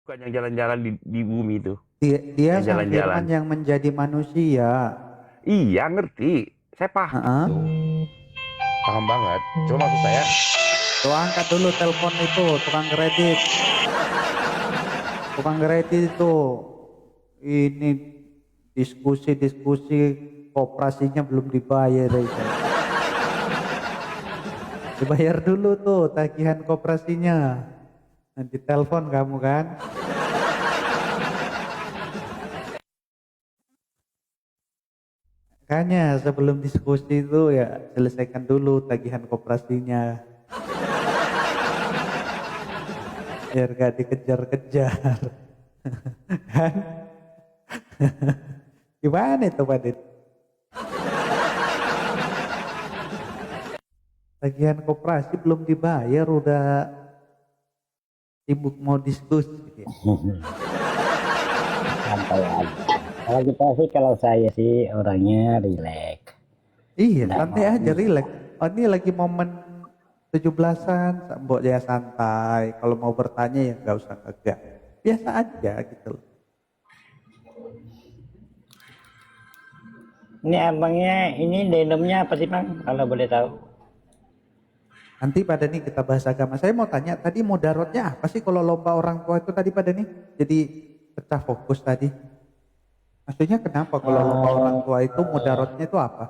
Bukan yang jalan-jalan di bumi itu. Dia Yang Sang jalan-jalan. Firman yang menjadi manusia. Iya, ngerti. Saya paham Heeh. tuh. Paham banget. Cuma maksud saya, Tuh angkat dulu telepon itu, tukang kredit. Tukang kredit itu. Ini diskusi-diskusi koperasinya belum dibayar itu. Dibayar dulu tuh tagihan koperasinya. Nanti telepon kamu kan. Makanya sebelum diskusi itu ya selesaikan dulu tagihan koperasinya. Biar gak dikejar-kejar. Kan? Gimana itu Pak Dit? Tagihan koperasi belum dibayar udah sibuk mau diskusi. Santai aja. Kalau kita sih, kalau saya sih orangnya rileks. Iya, Nggak santai mau. aja, rileks. Oh, ini lagi momen 17-an, mbok ya santai. Kalau mau bertanya ya nggak usah ngegas. Biasa aja gitu loh. Ini abangnya, ini denomnya apa sih bang? Kalau boleh tahu. Nanti pada nih kita bahas agama. Saya mau tanya, tadi mudaratnya apa sih kalau lomba orang tua itu tadi pada nih? Jadi pecah fokus tadi. Maksudnya kenapa kalau lomba orang tua itu mudaratnya itu apa?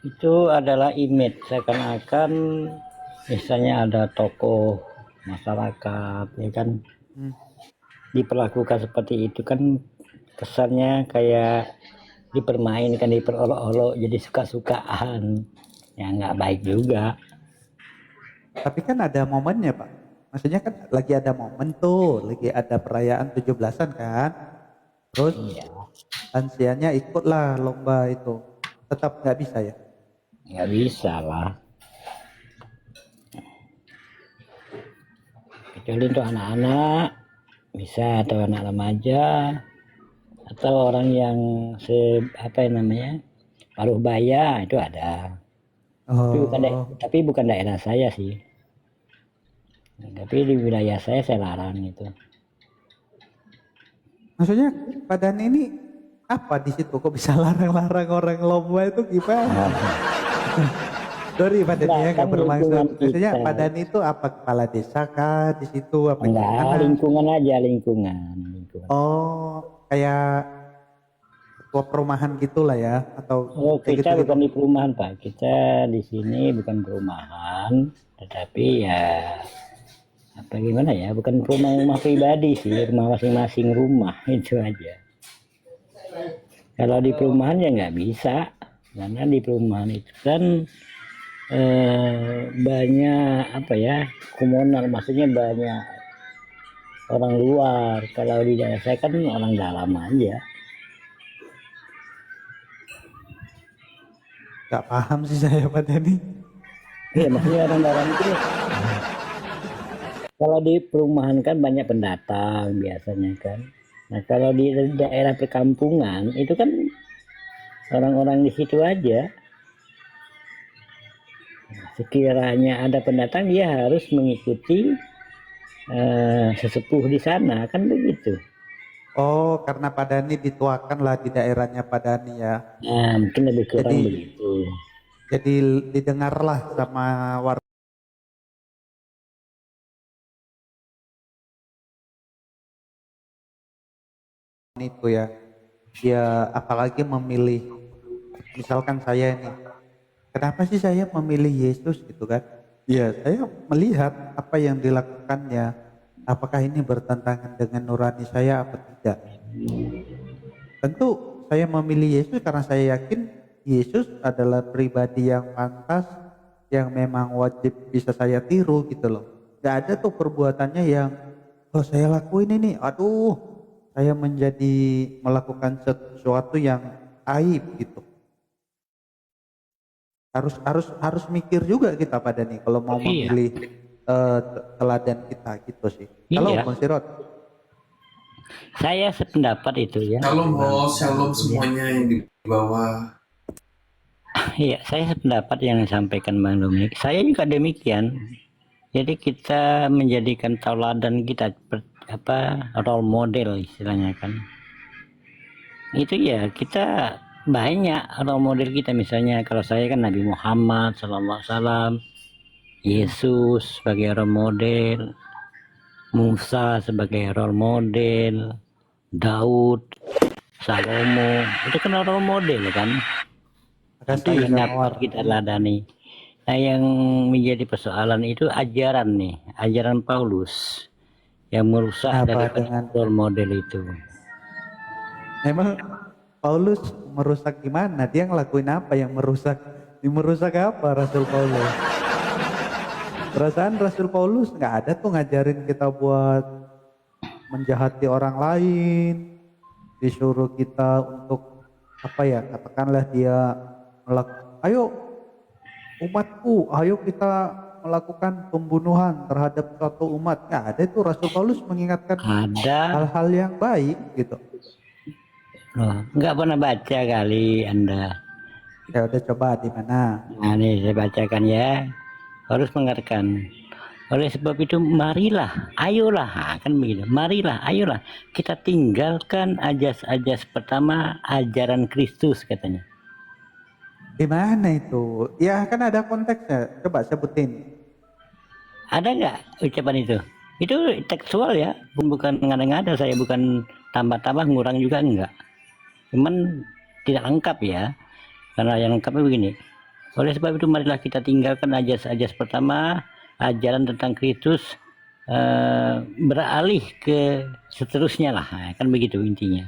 Itu adalah image, seakan-akan misalnya ada tokoh masyarakat, ya kan, Hmm. diperlakukan seperti itu kan, kesannya kayak dipermainkan, diperolok-olok, jadi suka-sukaan. Ya nggak baik juga. Tapi kan ada momennya Pak. Maksudnya kan lagi ada momen tuh, lagi ada perayaan 17-an kan. Terus Iya, lansianya ikutlah lomba itu. Tetap nggak bisa ya? nggak bisa lah. Kecuali untuk anak-anak bisa, atau anak remaja, atau orang yang apa yang namanya, paruh baya, itu ada. Oh, Tapi bukan daerah saya sih. Tapi di wilayah saya larang itu. maksudnya badan ini apa di situ kok bisa larang-larang orang lomba itu gimana? Sorry badan Enggak, ya kan nggak bermaksud. lingkungan Maksudnya kita. badan itu apa kepala desa kah di situ apa Enggak, gimana? lingkungan aja, lingkungan. Oh, kayak ketua perumahan gitulah ya atau Oh, kayak kita gitu-gitu. bukan di perumahan, Pak. Kita di sini bukan perumahan, tetapi ya apa gimana ya, bukan rumah pribadi sih, rumah masing-masing rumah, itu aja. Kalau di perumahan ya nggak bisa, karena di perumahan itu kan banyak apa ya, komunal, maksudnya banyak orang luar. Kalau di daerah saya kan orang dalam aja. Gak paham sih saya pada ini. Iya, maksudnya orang dalam itu, kalau di perumahan kan banyak pendatang biasanya kan. Nah, kalau di daerah perkampungan itu kan orang-orang di situ aja. Sekiranya ada pendatang, dia harus mengikuti sesepuh di sana, kan begitu. Oh, karena Padani dituakan lah di daerahnya Padani ya. Nah, mungkin lebih kurang Jadi begitu. jadi didengarlah sama warga itu ya. Ya apalagi memilih misalkan saya nih. Kenapa sih saya memilih Yesus gitu kan? Ya, saya melihat apa yang dilakukannya. Apakah ini bertentangan dengan nurani saya atau tidak? Tentu saya memilih Yesus karena saya yakin Yesus adalah pribadi yang pantas, yang memang wajib bisa saya tiru gitu loh. Gak ada tuh perbuatannya yang, oh saya lakuin ini, aduh saya menjadi melakukan sesuatu yang aib gitu. Harus mikir juga kita pada nih kalau mau Iya, memilih teladan kita gitu sih. Halo iya. Bang Sirot. Saya sependapat itu ya. Shalom host, shalom semuanya yang di bawah. Iya, saya sependapat yang disampaikan Bang Dominic. Saya juga demikian. Jadi kita menjadikan tauladan kita role model istilahnya kan. Itu ya kita banyak role model kita, misalnya kalau saya kan Nabi Muhammad SAW, Yesus sebagai role model, Musa sebagai role model, Daud, Salomo, itu kan role model kan. Apa Makasih yang Kang dapat War. kita ladani. Nah, yang menjadi persoalan itu ajaran nih, ajaran Paulus yang merusak Apa daripada dengan role model itu. emang Paulus merusak gimana? Dia ngelakuin apa yang merusak? Merusak apa Rasul Paulus? Perasaan Rasul Paulus nggak ada tuh ngajarin kita buat menjahati orang lain, disuruh kita untuk apa ya, katakanlah dia ayo umatku, ayo kita melakukan pembunuhan terhadap suatu umat. Nggak ada itu Rasul Paulus mengingatkan Ada hal-hal yang baik gitu. loh, nggak pernah baca kali Anda. Ya udah, coba di mana? Nah, ini saya bacakan ya. Harus mengerti. Oleh sebab itu marilah, ayolah, kan begitu. Marilah, ayolah kita tinggalkan ajas-ajas pertama ajaran Kristus katanya. Di mana itu? Ya kan ada konteksnya. Coba sebutin. Ada nggak ucapan itu? Itu tekstual ya, bukan ngada-ngada, saya bukan tambah-tambah, ngurang juga enggak. Cuman tidak lengkap ya, karena yang lengkapnya begini. Oleh sebab itu marilah kita tinggalkan ajas-ajas pertama, ajaran tentang Kristus, beralih ke seterusnya lah, kan begitu intinya.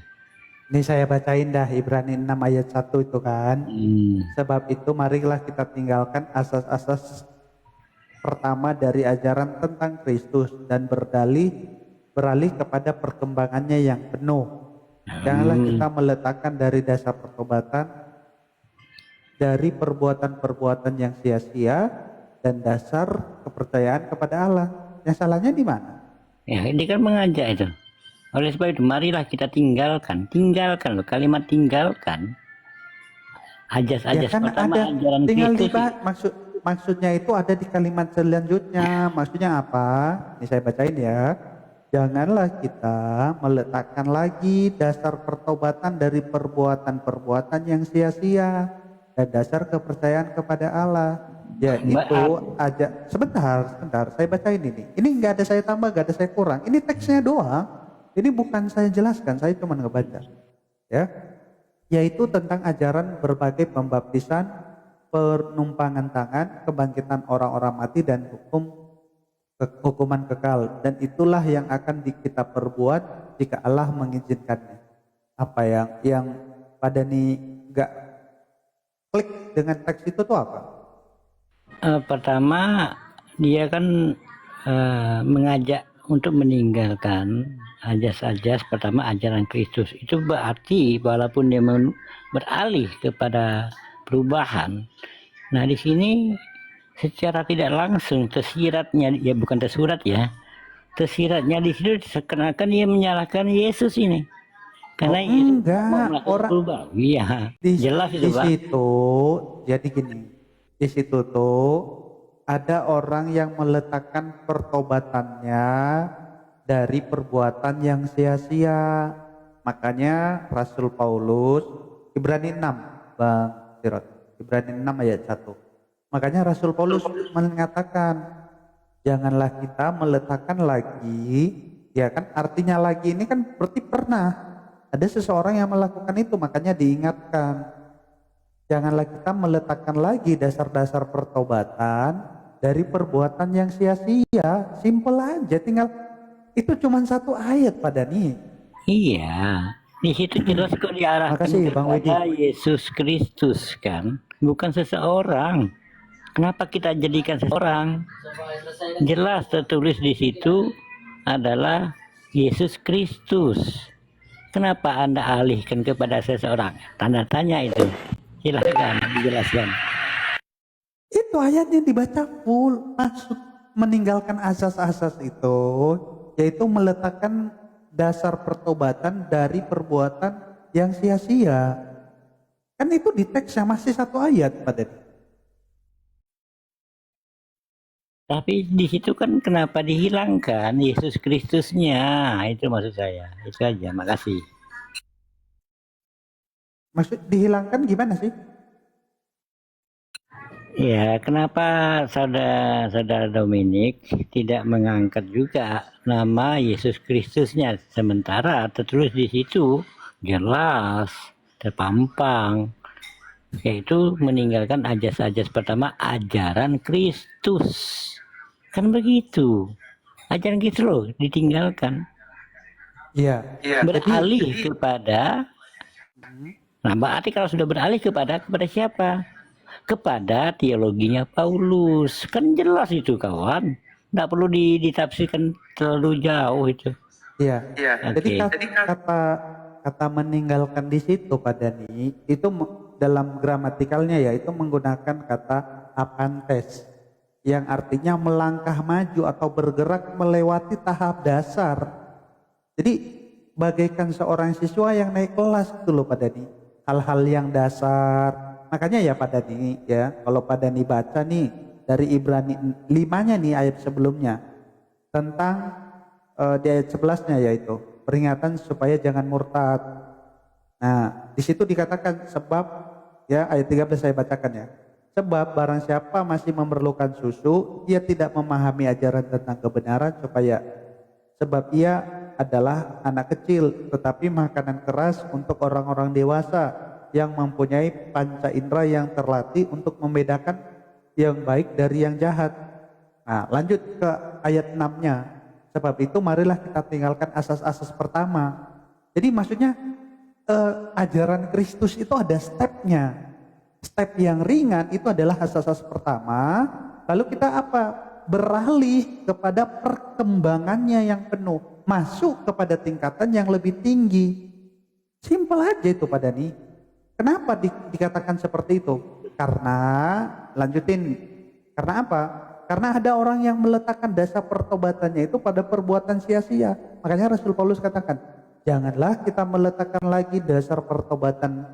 Ini saya bacain dah Ibrani 6 ayat 1 itu kan. Sebab itu marilah kita tinggalkan asas-asas pertama dari ajaran tentang Kristus dan beralih kepada perkembangannya yang penuh. Janganlah kita meletakkan dari dasar pertobatan, dari perbuatan-perbuatan yang sia-sia, dan dasar kepercayaan kepada Allah. Yang salahnya di mana? Ya, ini kan mengajak itu. Oleh sebab itu marilah kita tinggalkan loh, kalimat tinggalkan ajas-ajas kan pertama ada, ajaran tinggal Kristus. maksudnya itu ada di kalimat selanjutnya. Maksudnya apa? Ini saya bacain ya. Janganlah kita meletakkan lagi dasar pertobatan dari perbuatan-perbuatan yang sia-sia dan dasar kepercayaan kepada Allah. Ya itu aja. Sebentar, saya bacain ini. Ini nggak ada saya tambah, nggak ada saya kurang. Ini teksnya doang. Ini bukan saya jelaskan, saya cuma ngebaca. Ya, yaitu tentang ajaran berbagai pembaptisan, penumpangan tangan, kebangkitan orang-orang mati, dan hukuman kekal. Dan itulah yang akan kita perbuat jika Allah mengizinkannya. Apa yang pada nih nggak klik dengan teks itu tuh apa? Pertama dia kan mengajak untuk meninggalkan ajas-ajas pertama ajaran Kristus. Itu berarti walaupun dia beralih kepada perubahan. Nah di sini secara tidak langsung tersiratnya, ya bukan tersurat ya, tersiratnya di situ seakan-akan dia menyalahkan Yesus ini. Karena enggak, orang iya jelas itu di Pak. situ. Jadi gini, di situ tuh ada orang yang meletakkan pertobatannya dari perbuatan yang sia-sia. Makanya Rasul Paulus, Ibrani 6 Bang Sirot, Ibrani 6 ayat 1. Makanya Rasul Paulus mengatakan janganlah kita meletakkan lagi, ya kan, artinya lagi ini kan berarti pernah ada seseorang yang melakukan itu. Makanya diingatkan janganlah kita meletakkan lagi dasar-dasar pertobatan dari perbuatan yang sia-sia. Simple aja, tinggal itu cuma satu ayat pada nih. Iya, di situ jelas kok diarahkan kepada Yesus Kristus kan, bukan seseorang. Kenapa kita jadikan seseorang? Jelas tertulis di situ adalah Yesus Kristus. Kenapa Anda alihkan kepada seseorang? Tanda tanya itu. Silahkan dijelaskan. Itu ayatnya dibaca full. Maksud meninggalkan asas-asas itu yaitu meletakkan dasar pertobatan dari perbuatan yang sia-sia. Kan itu di teksnya masih satu ayat Pak Dedi. Tapi di situ kan kenapa dihilangkan Yesus Kristusnya? Itu maksud saya. Itu aja. Makasih. Maksud dihilangkan gimana sih? Ya, kenapa saudara Dominik tidak mengangkat juga nama Yesus Kristusnya, sementara tertulis di situ jelas terpampang, yaitu meninggalkan ajas-ajas pertama ajaran Kristus. Kan begitu. Ajaran Kristus loh ditinggalkan. Iya. Beralih kepada, nah berarti kalau sudah beralih kepada siapa? Kepada teologinya Paulus. Kan jelas itu kawan. Nggak perlu ditafsirkan terlalu jauh itu. Iya. Oke. Jadi kata meninggalkan di situ Pak Dani itu dalam gramatikalnya ya itu menggunakan kata apantes yang artinya melangkah maju atau bergerak melewati tahap dasar. Jadi bagaikan seorang siswa yang naik kelas gitu loh Pak Dani. Hal-hal yang dasar. Makanya ya Pak Dani ya, kalau Pak Dani baca nih dari Ibrani 5-nya nih ayat sebelumnya tentang di ayat 11-nya yaitu peringatan supaya jangan murtad. Nah, di situ dikatakan sebab ya ayat 13 saya bacakan ya. Sebab barang siapa masih memerlukan susu, ia tidak memahami ajaran tentang kebenaran sebab ia adalah anak kecil, tetapi makanan keras untuk orang-orang dewasa yang mempunyai panca indera yang terlatih untuk membedakan yang baik dari yang jahat. Nah, lanjut ke ayat 6-nya. Sebab itu marilah kita tinggalkan asas-asas pertama. Jadi maksudnya ajaran Kristus itu ada stepnya. Step yang ringan itu adalah asas-asas pertama. Lalu kita apa? Beralih kepada perkembangannya yang penuh. Masuk kepada tingkatan yang lebih tinggi. Simpel aja itu Pak Dani. Kenapa dikatakan seperti itu? Karena, lanjutin. Karena apa? Karena ada orang yang meletakkan dasar pertobatannya itu pada perbuatan sia-sia. Makanya Rasul Paulus katakan, janganlah kita meletakkan lagi dasar pertobatan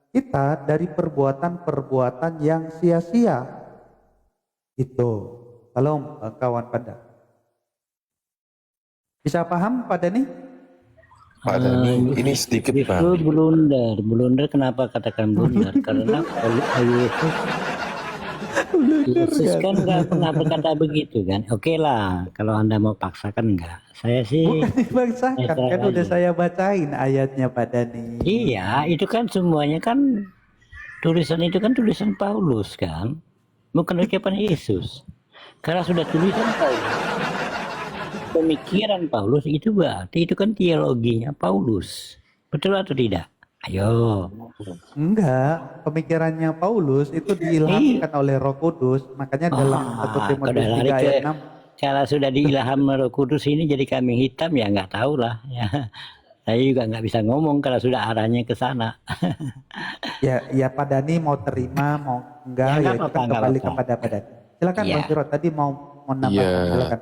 kita dari perbuatan-perbuatan yang sia-sia. Itu. Kalau kawan pada. Bisa paham Pak Dani? Pak Dani, ini sedikit Pak. Itu blunder kenapa katakan blunder? Karena Yesus kan nggak pernah berkata begitu kan. Oke lah, kalau Anda mau paksakan enggak. Saya sih Bukan dipaksakan, kan udah saya bacain ayatnya Pak Dani. iya, itu kan semuanya kan tulisan itu kan tulisan Paulus kan, bukan ucapan Yesus. Karena sudah tulisan Paulus, pemikiran Paulus itu berarti itu kan teologinya Paulus. Betul atau tidak? Ayo. Enggak, pemikirannya Paulus itu diilhamkan oleh Roh Kudus. Makanya dalam 1 Timotius 3 ayat 6. Kalau sudah diilham Roh Kudus ini jadi kambing hitam ya nggak tahu lah ya. Saya juga nggak bisa ngomong kalau sudah arahnya ke sana. Ya Pak Dani mau terima mau enggak ya, itu kan kembali kepada Pak Dani. Silakan Bang Sirot tadi mau nambah silakan.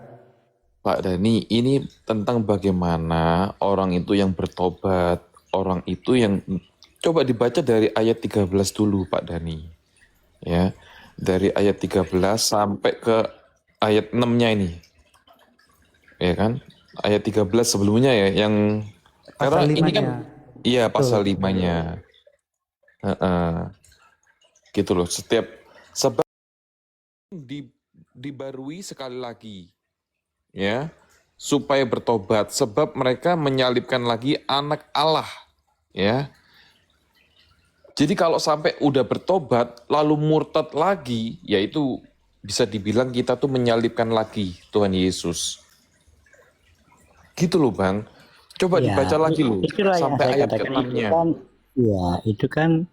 Pak Dani, ini tentang bagaimana orang itu yang bertobat, orang itu yang coba dibaca dari ayat 13 dulu Pak Dani. Ya. Dari ayat 13 sampai ke ayat 6-nya ini. Ya kan? Ayat 13 sebelumnya ya yang Pasal karena ini kan iya pasal 5-nya. Gitu loh, setiap sebab dibarui sekali lagi. Ya, supaya bertobat sebab mereka menyalibkan lagi anak Allah, ya. Jadi kalau sampai udah bertobat lalu murtad lagi, yaitu bisa dibilang kita tuh menyalibkan lagi Tuhan Yesus. Gitu loh Bang. Coba dibaca lagi loh sampai ayat ke-6-nya. Ya, itu kan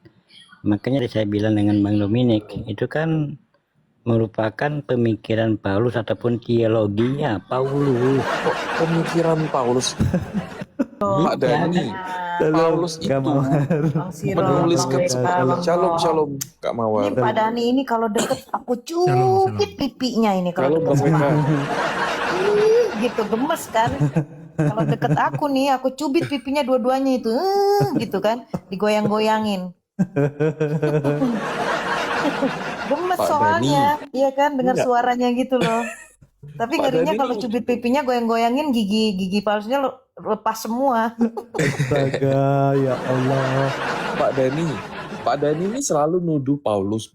makanya saya bilang dengan Bang Dominik, itu kan merupakan pemikiran Paulus ataupun teologinya Paulus. Pemikiran Paulus. Pak Dani, Paulus itu menuliskan seperti shalom Kak Mawar. Ini Pak Dani ini kalau deket aku cubit pipinya ini kalau deket sama aku. Gitu gemes kan. Kalau deket aku nih aku cubit pipinya dua-duanya itu gitu kan digoyang-goyangin. Gemes Pak soalnya, iya kan dengar suaranya gitu loh. Tapi Pak ngerinya Dhani kalau ini, cubit pipinya goyang-goyangin gigi palsunya lepas semua. Astaga, ya Allah. Pak Dhani, Pak Dhani ini selalu nuduh Paulus,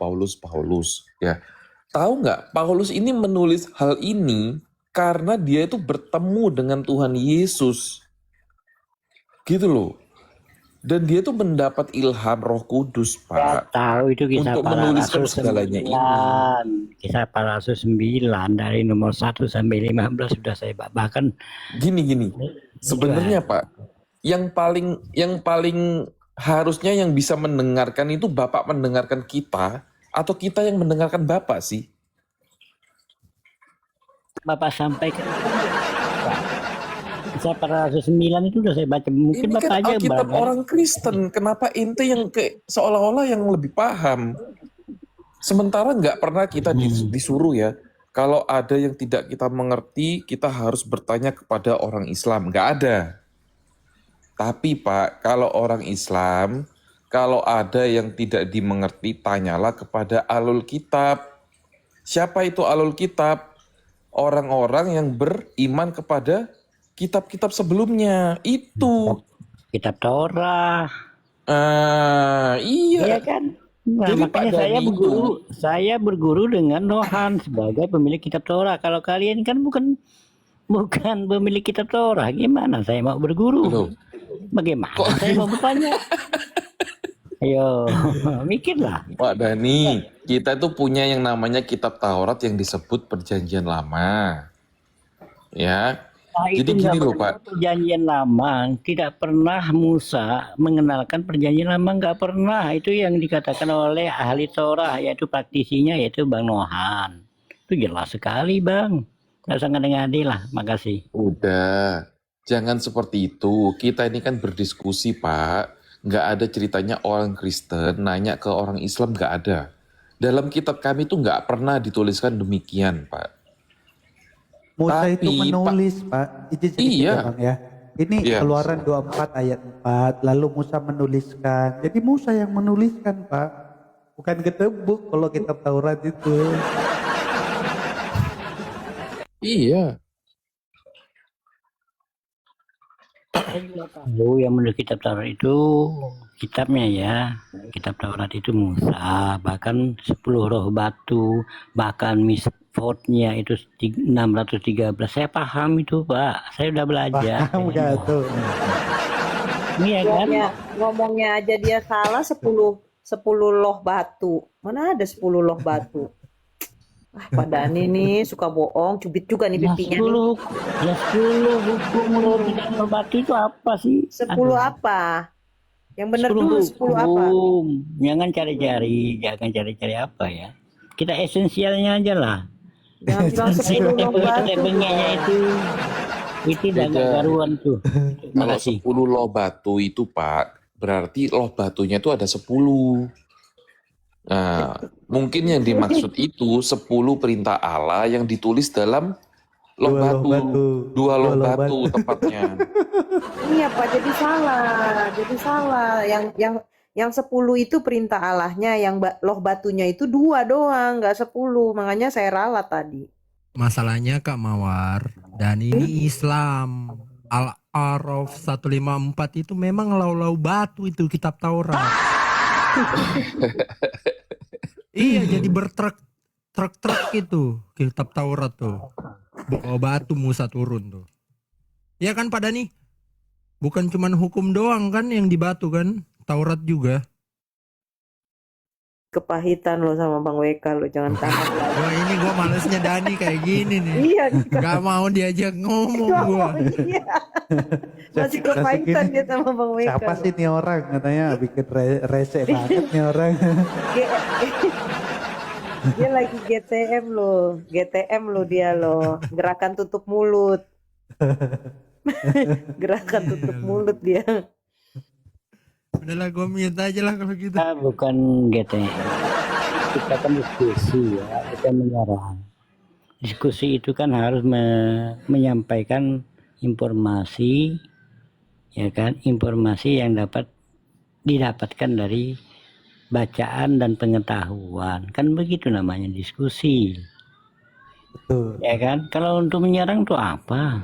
ya. Tahu nggak, Paulus ini menulis hal ini karena dia itu bertemu dengan Tuhan Yesus, gitu loh. Dan dia tuh mendapat ilham Roh Kudus, Saya Pak, tahu itu kisah untuk para menuliskan rasul segalanya ini. 9. Kisah para rasul 9 dari nomor 1 sampai 15 sudah saya bahkan Gini, sebenarnya Pak, yang paling harusnya yang bisa mendengarkan itu Bapak mendengarkan kita atau kita yang mendengarkan Bapak sih? Bapak sampaikan. Kisah para rasul 9 itu sudah saya baca. Mungkin Ini Bapak kan aja Alkitab Bang. orang Kristen, kenapa ente yang seolah-olah yang lebih paham? Sementara nggak pernah kita disuruh ya, kalau ada yang tidak kita mengerti, kita harus bertanya kepada orang Islam. Nggak ada. Tapi Pak, kalau orang Islam, kalau ada yang tidak dimengerti, tanyalah kepada Alul Kitab. Siapa itu Alul Kitab? Orang-orang yang beriman kepada kitab-kitab sebelumnya. Itu. Kitab Torah. Iya. Iya kan? Nah, Jadi makanya Pak Dhani saya berguru dengan Nohan sebagai pemilik kitab Torah. Kalau kalian kan bukan pemilik kitab Torah, gimana saya mau berguru? Loh, Bagaimana saya mau bertanya? Ayo, mikirlah. Pak Dhani, kita itu punya yang namanya kitab Taurat yang disebut Perjanjian Lama. Ya. Nah, Jadi itu gini nggak loh pernah Pak. perjanjian lama, tidak pernah Musa mengenalkan perjanjian lama, nggak pernah. Itu yang dikatakan oleh ahli Torah, yaitu praktisinya, yaitu Bang Nohan. Itu jelas sekali Bang. Nggak usah ngadi-ngadi lah, makasih. Udah, jangan seperti itu. Kita ini kan berdiskusi Pak. Nggak ada ceritanya orang Kristen nanya ke orang Islam, nggak ada. Dalam kitab kami tuh nggak pernah dituliskan demikian Pak. Musa itu Tapi, menulis, Pak. Izin sedikit Iya. ya, Bang ya. Ini Iya. Keluaran 24 ayat 4, lalu Musa menuliskan. Jadi Musa yang menuliskan, Pak. Bukan ketebuk kalau kitab Taurat itu. Iya. Tahu yang menulis kitab Taurat itu kitabnya ya, kitab Taurat itu Musa, bahkan 10 roh batu, bahkan misfotnya itu 613. Saya paham itu Pak, saya udah belajar. Paham gak tuh? Iya kan? Ngomongnya aja dia salah 10 loh batu. Mana ada 10 loh batu? Pak Dhani nih suka bohong, cubit juga nih pipinya. 10 hukum roh tidak roh batu itu apa sih? 10 apa? Yang benar dulu 10 apa? hukum. Jangan cari-cari apa ya. Kita esensialnya aja lah. Jangan bilang 10 loh batu. Bengeknya itu udah gak garuan tuh. Terima Kalau kasih. 10 loh batu itu Pak, berarti loh batunya itu ada 10. Nah, mungkin yang dimaksud itu 10 perintah Allah yang ditulis dalam loh Dua loh batu. batu. Dua loh Dua loh batu batu. tepatnya. Iya Pak, jadi salah. Yang 10 itu perintah Allahnya, yang loh batunya itu 2 doang, nggak 10. Makanya saya ralat tadi. Masalahnya Kak Mawar, dan ini Islam. Al-A'raf 154 itu memang lau-lau batu itu kitab Taurat. Iya, jadi bertruk itu kitab Taurat tuh. Bawa batu Musa turun tuh. Iya kan Pak Dhani? Bukan cuman hukum doang kan yang di batu kan? Taurat juga. Kepahitan lo sama Bang WK lo, jangan tahan lagi. Wah ini gue malesnya Dhani kayak gini nih. Iya, Gak mau diajak ngomong gue. iya. Masih kepahitan dia sama Bang WK. Siapa lo. sih nih orang? Katanya bikin rese banget nih orang. Dia lagi GTM lo dia lo, gerakan tutup mulut. Gerakan tutup mulut dia. Udahlah gue mute aja lah kalau gitu. Kita bukan GTM. Kita kan diskusi ya, kita menyerang. Diskusi itu kan harus menyampaikan informasi, ya kan, informasi yang dapat didapatkan dari bacaan dan pengetahuan, kan begitu namanya diskusi. Betul. ya kan? Kalau untuk menyerang tuh apa?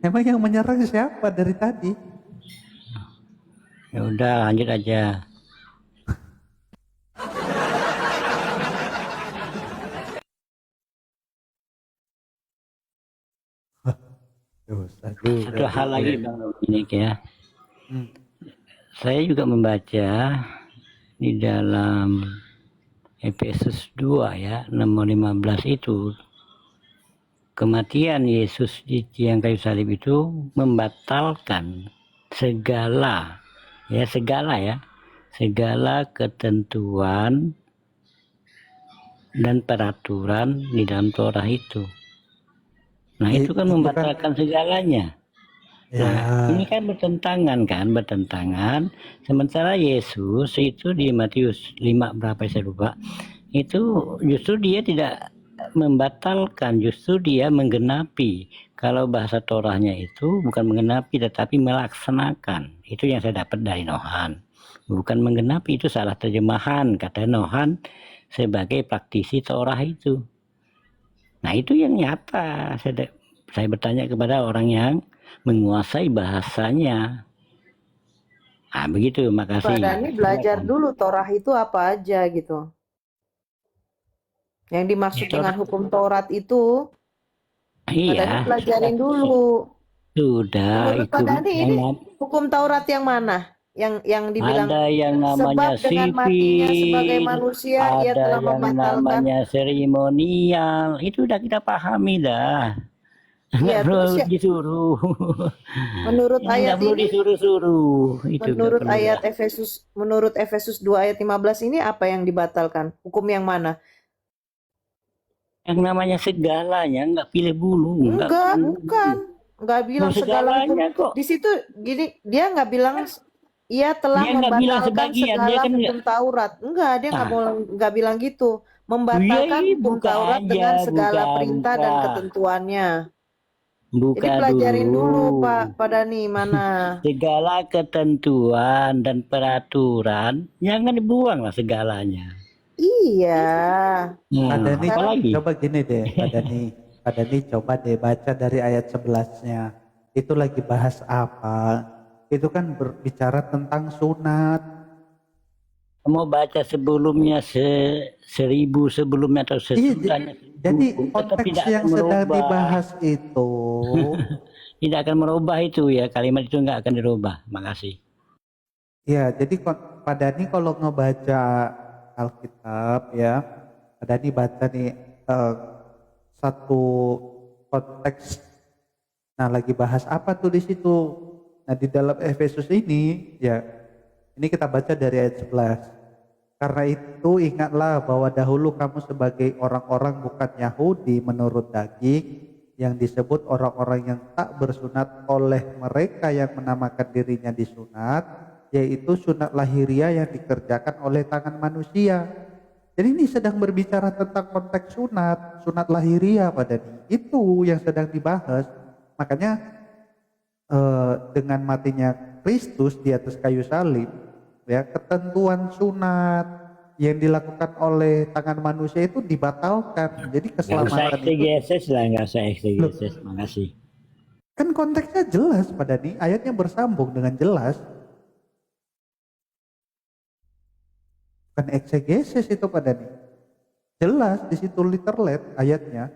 Emang yang menyerang siapa dari tadi? Ya udah lanjut aja. Dosa Satu juga. hal lagi Bang Dominik ya. Hmm. Saya juga membaca di dalam Efesus 2 ya, nomor 15 itu, kematian Yesus di tiang kayu salib itu membatalkan segala ketentuan dan peraturan di dalam Torah itu. Nah, itu kan membatalkan segalanya. Ya. Nah, ini kan bertentangan. Sementara Yesus itu di Matius 5 berapa saya lupa, itu justru dia tidak membatalkan, justru dia menggenapi. Kalau bahasa Torahnya itu bukan menggenapi tetapi melaksanakan. Itu yang saya dapat dari Nohan. Bukan menggenapi, itu salah terjemahan kata Nohan sebagai praktisi Torah itu. Nah, itu yang nyata. Saya bertanya kepada orang yang menguasai bahasanya. Ah, begitu, makasih. Pak Dhani belajar dulu Torah itu apa aja gitu. Yang dimaksud dengan hukum Taurat itu, Pak Dhani Iya, pelajarin dulu. sudah Menurut itu Pak Dhani ini yang hukum Taurat yang mana? Yang dibilang ada yang namanya sebab dengan matinya sebagai sipil, manusia ia ada telah yang membatalkan. namanya seremonial, itu udah kita pahami dah. Nggak Ya, perlu terus ya, disuruh. menurut Nggak ayat perlu ini, disuruh-suruh. Itu nggak menurut perlu ayat dah. menurut Efesus 2 ayat 15 ini apa yang dibatalkan? Hukum yang mana? Yang namanya segalanya nggak pilih bulu, nggak Enggak, perlu. bukan. Enggak bilang Loh, segala hukum. segalanya kok. Di situ gini, dia nggak bilang ia telah Dia nggak bilang membatalkan sebagian, dia segala kan hukum Taurat. Enggak, dia nggak bilang gitu. Membatalkan Iya, hukum buka Taurat aja, dengan segala perintah dan buka. ketentuannya. Jadi Buka pelajarin dulu dulu. Pak Dhani mana. Segala ketentuan dan peraturan, jangan dibuang lah segalanya. Iya. Pak Dhani, Apalagi? coba gini deh, Pak Dhani. Pak Dhani coba deh baca dari ayat 11-nya. Itu lagi bahas apa? Itu kan berbicara tentang sunat. Mau baca sebelumnya 1000 sebelumnya atau sesudahnya. Jadi 1000, tetap konteks tidak yang akan sedang merubah. dibahas itu Tidak akan merubah itu ya, kalimat itu nggak akan dirubah. Makasih. ya, jadi Pak Dhani kalau ngebaca Alkitab ya, Pak Dhani baca nih satu konteks. Nah, lagi bahas apa tuh di situ? Nah, di dalam Efesus ini ya, ini kita baca dari ayat 11. Karena itu ingatlah bahwa dahulu kamu sebagai orang-orang bukan Yahudi menurut daging, yang disebut orang-orang yang tak bersunat oleh mereka yang menamakan dirinya disunat, yaitu sunat lahiriah yang dikerjakan oleh tangan manusia. Jadi ini sedang berbicara tentang konteks sunat lahiriah pada ini. Itu yang sedang dibahas. Makanya dengan matinya Kristus di atas kayu salib, ya, ketentuan sunat yang dilakukan oleh tangan manusia itu dibatalkan. Jadi Nggak usah keselamatan itu eksegesis lah, nggak usah eksegesis. Makasih. kan konteksnya jelas pada nih, ayatnya bersambung dengan jelas. Bukan eksegesis itu pada nih. Jelas di situ literate ayatnya.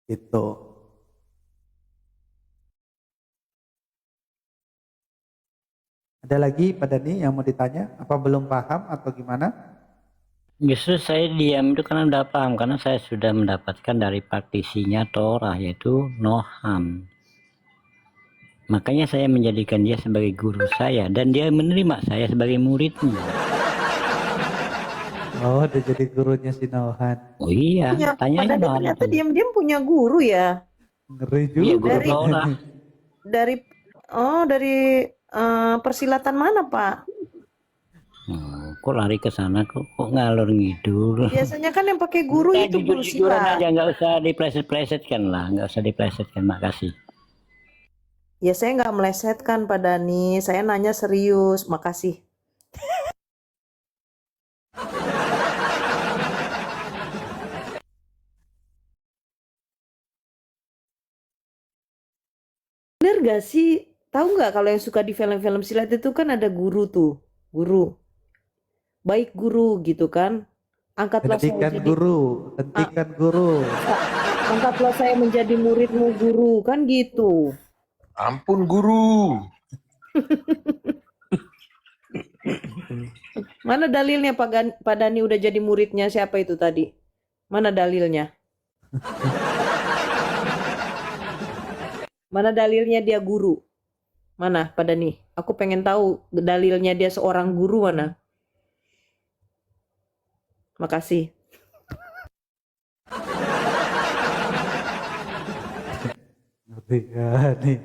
Itu. Ada lagi pada nih yang mau ditanya? Apa belum paham atau gimana? Justru saya diam itu karena udah paham, karena saya sudah mendapatkan dari praktisinya Torah, yaitu Nohan. Makanya saya menjadikan dia sebagai guru saya dan dia menerima saya sebagai muridnya. Oh, udah jadi gurunya si Nohan. Oh iya, Punya, tanya Pak aja Dhani Nohan ternyata itu. diam-diam punya guru ya. Ngeri Iya, juga. guru Torah. Dari persilatan mana Pak? Kok lari ke sana, kok ngalor ngidul. Biasanya kan yang pakai guru Udah, itu guru jujur-jujuran silat. aja, nggak usah dipleset-plesetkan lah, nggak usah diplesetkan. Makasih. Ya saya nggak melesetkan Pak Dhani, saya nanya serius. Makasih. bener gak sih? Tahu nggak kalau yang suka di film-film silat itu kan ada guru tuh, guru, baik guru gitu kan? Angkatlah saya Hentikan jadi, guru, ah, hentikan guru. angkatlah saya menjadi muridmu guru kan gitu. Ampun guru. Mana dalilnya Pak Dani udah jadi muridnya siapa itu tadi? Mana dalilnya? Mana dalilnya dia guru? Mana Pak Dani? Aku pengen tahu dalilnya dia seorang guru mana? Makasih. Ngerti kan nih?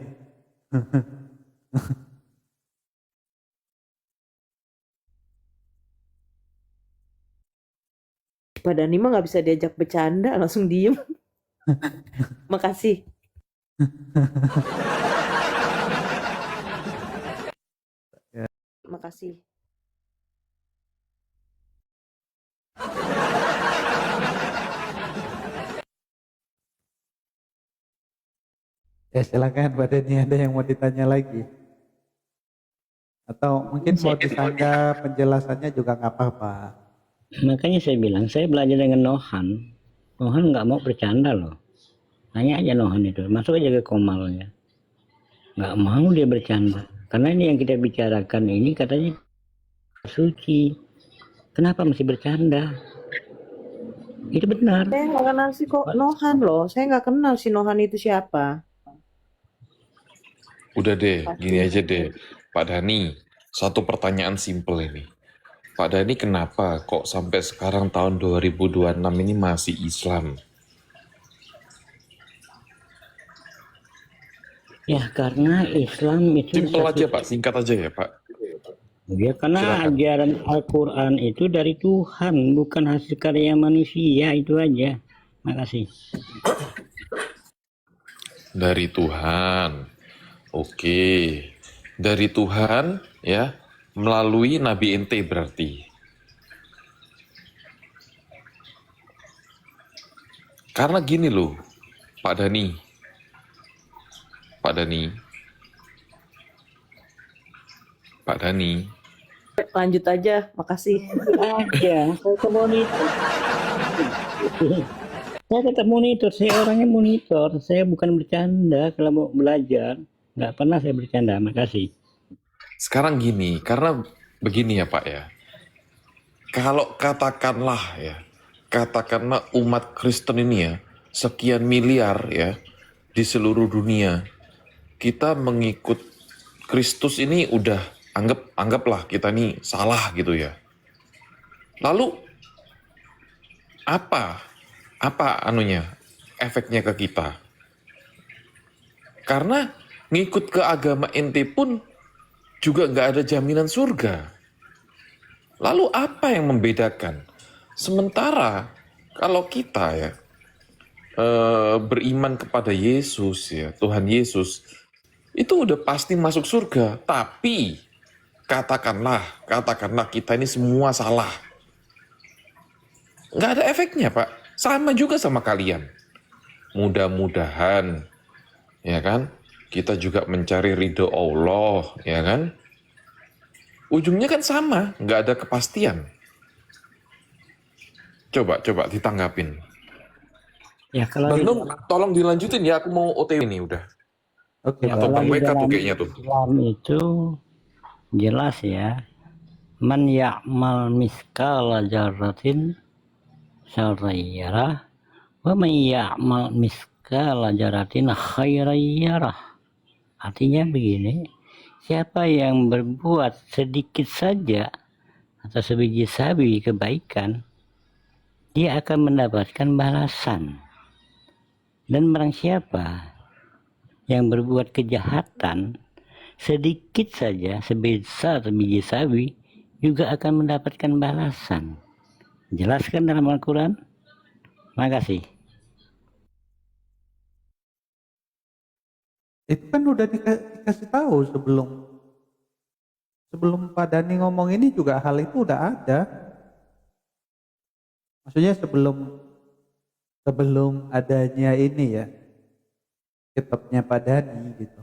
Pak Dani mah nggak bisa diajak bercanda, langsung diem. Makasih. Makasih. Ya silakan Pak Denny, ada yang mau ditanya lagi? Atau mungkin mau disanggah penjelasannya juga nggak apa-apa. Makanya saya bilang saya belajar dengan Nohan. Nohan nggak mau bercanda loh. Tanya aja Nohan itu, masuk aja ke komalnya. Nggak mau dia bercanda. Karena ini yang kita bicarakan ini katanya suci. Kenapa masih bercanda? Itu benar. Saya nggak kenal si Nohan loh. Saya nggak kenal si Nohan itu siapa. Udah deh, gini aja deh. Pak Dhani, satu pertanyaan simpel ini. Pak Dhani kenapa kok sampai sekarang tahun 2026 ini masih Islam? Ya karena Islam itu Simpel aja Pak, singkat aja ya Pak. Ya karena Silakan. ajaran Al-Quran itu dari Tuhan, bukan hasil karya manusia, itu aja. Makasih. Dari Tuhan. Oke. Dari Tuhan ya, melalui Nabi ente berarti. Karena gini loh, Pak Dhani. Pak Dhani. Pak Dhani. Lanjut aja, makasih. Aja, saya ke monitor. Saya tetap monitor, saya orangnya monitor. Saya bukan bercanda kalau mau belajar. Nggak pernah saya bercanda, makasih. Sekarang gini, karena begini ya Pak ya. Kalau katakanlah umat Kristen ini ya, sekian miliar ya, di seluruh dunia, kita mengikut Kristus ini udah anggaplah kita nih salah gitu ya. Lalu apa efeknya ke kita? Karena ngikut ke agama ente pun juga nggak ada jaminan surga. Lalu apa yang membedakan? Sementara kalau kita ya beriman kepada Yesus ya, Tuhan Yesus, itu udah pasti masuk surga. Tapi katakanlah kita ini semua salah. Nggak ada efeknya Pak. Sama juga sama kalian. Mudah-mudahan, ya kan? Kita juga mencari ridho Allah, ya kan? Ujungnya kan sama, nggak ada kepastian. Coba ditanggapin. Ya kalau Bang di Nung, tolong dilanjutin ya, aku mau OTW nih udah. Oke, Atau kalau Bang di WK tuh dalam kayaknya tuh. Islam itu jelas ya. Man ya'mal miskala jarratin syarran yarah, wa man ya'mal miskala jarratin khairan yarah. Artinya begini, siapa yang berbuat sedikit saja atau sebiji sawi kebaikan, dia akan mendapatkan balasan. Dan barang siapa yang berbuat kejahatan sedikit saja, sebesar biji sawi, juga akan mendapatkan balasan. Jelaskan dalam Al-Quran. Makasih. itu kan udah dikasih tahu sebelum Pak Dhani ngomong ini juga hal itu udah ada. Maksudnya sebelum adanya ini ya, kitabnya Pak Dhani gitu.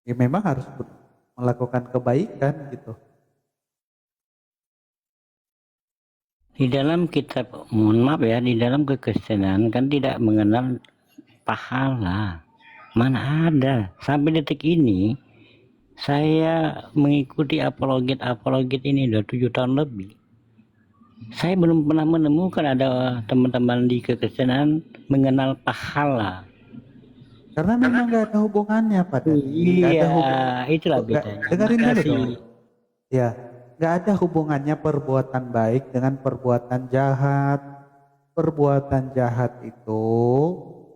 Ya memang harus melakukan kebaikan gitu. Di dalam kitab, mohon maaf ya, di dalam kekristenan kan tidak mengenal pahala. Mana ada. Sampai detik ini saya mengikuti apologet ini udah 7 tahun lebih. Saya belum pernah menemukan ada teman-teman di kekristenan mengenal pahala. Karena memang nggak ada hubungannya Pak Dani. Nggak ada Itulah Nggak- bedanya. dengerin dulu Makasih. dong. Ya, nggak ada hubungannya perbuatan baik dengan perbuatan jahat. Perbuatan jahat itu,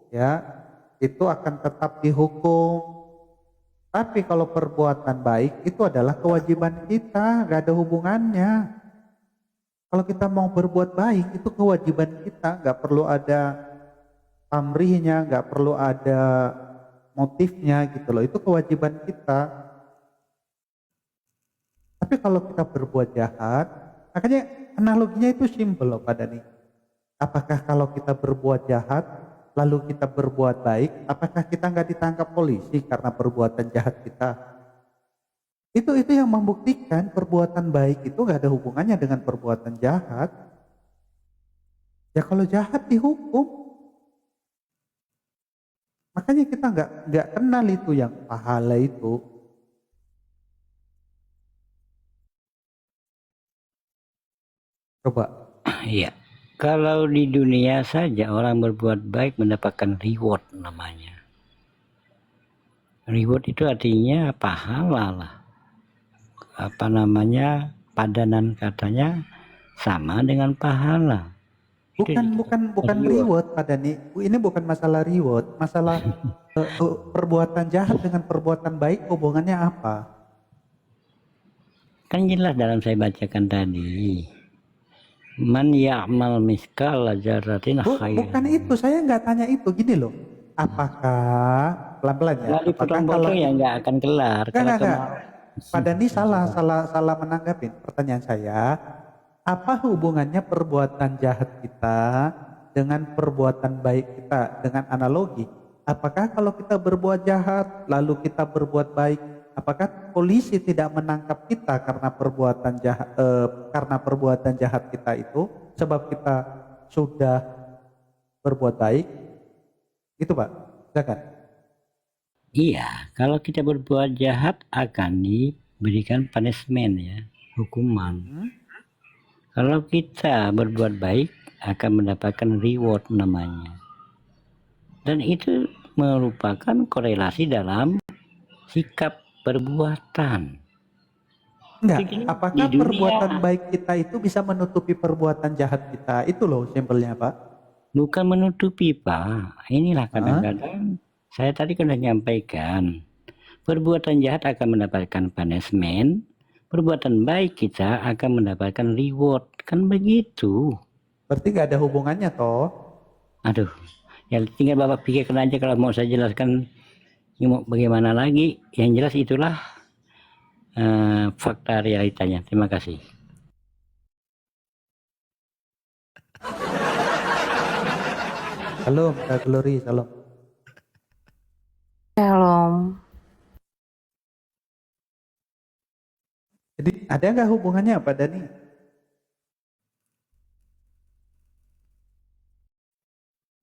ya, itu akan tetap dihukum. Tapi kalau perbuatan baik itu adalah kewajiban kita, nggak ada hubungannya. Kalau kita mau berbuat baik itu kewajiban kita, nggak perlu ada pamrihnya, nggak perlu ada motifnya gitu loh. Itu kewajiban kita. Tapi kalau kita berbuat jahat, makanya analoginya itu simpel loh Pak Dani. Apakah kalau kita berbuat jahat, lalu kita berbuat baik, apakah kita nggak ditangkap polisi karena perbuatan jahat kita? Itu yang membuktikan perbuatan baik itu nggak ada hubungannya dengan perbuatan jahat. Ya kalau jahat dihukum. Makanya kita nggak kenal itu yang pahala itu. Coba. Iya. Kalau di dunia saja orang berbuat baik mendapatkan reward namanya. Reward itu artinya pahala lah. Apa namanya? Padanan katanya sama dengan pahala. Bukan reward Pak Dani. Ini bukan masalah reward, masalah perbuatan jahat dengan perbuatan baik hubungannya apa? Kan jelas dalam saya bacakan tadi. Man ya'mal miskala dzarratin khairan. Bukan itu, saya nggak tanya itu. Gini loh, apakah pelan-pelan ya? Nggak dipotong-potong ya nggak akan kelar. Enggak. Pak Dani salah menanggapin pertanyaan saya. Apa hubungannya perbuatan jahat kita dengan perbuatan baik kita dengan analogi? Apakah kalau kita berbuat jahat lalu kita berbuat baik, apakah polisi tidak menangkap kita karena perbuatan jahat kita itu sebab kita sudah berbuat baik? Itu Pak, silakan. Iya, kalau kita berbuat jahat akan diberikan punishment ya, hukuman. Kalau kita berbuat baik akan mendapatkan reward namanya. Dan itu merupakan korelasi dalam sikap perbuatan. Enggak, Begini, apakah di dunia- perbuatan baik kita itu bisa menutupi perbuatan jahat kita? Itu loh simpelnya Pak. Bukan menutupi Pak. Inilah kadang-kadang saya tadi kan sudah nyampaikan. Perbuatan jahat akan mendapatkan punishment. Perbuatan baik kita akan mendapatkan reward. Kan begitu. Berarti nggak ada hubungannya toh? Aduh, ya tinggal Bapak pikirkan aja kalau mau saya jelaskan mau bagaimana lagi. Yang jelas itulah fakta realitanya. Terima kasih. Salam, Kak Glory, salam. Shalom. Jadi ada nggak hubungannya Pak Dani?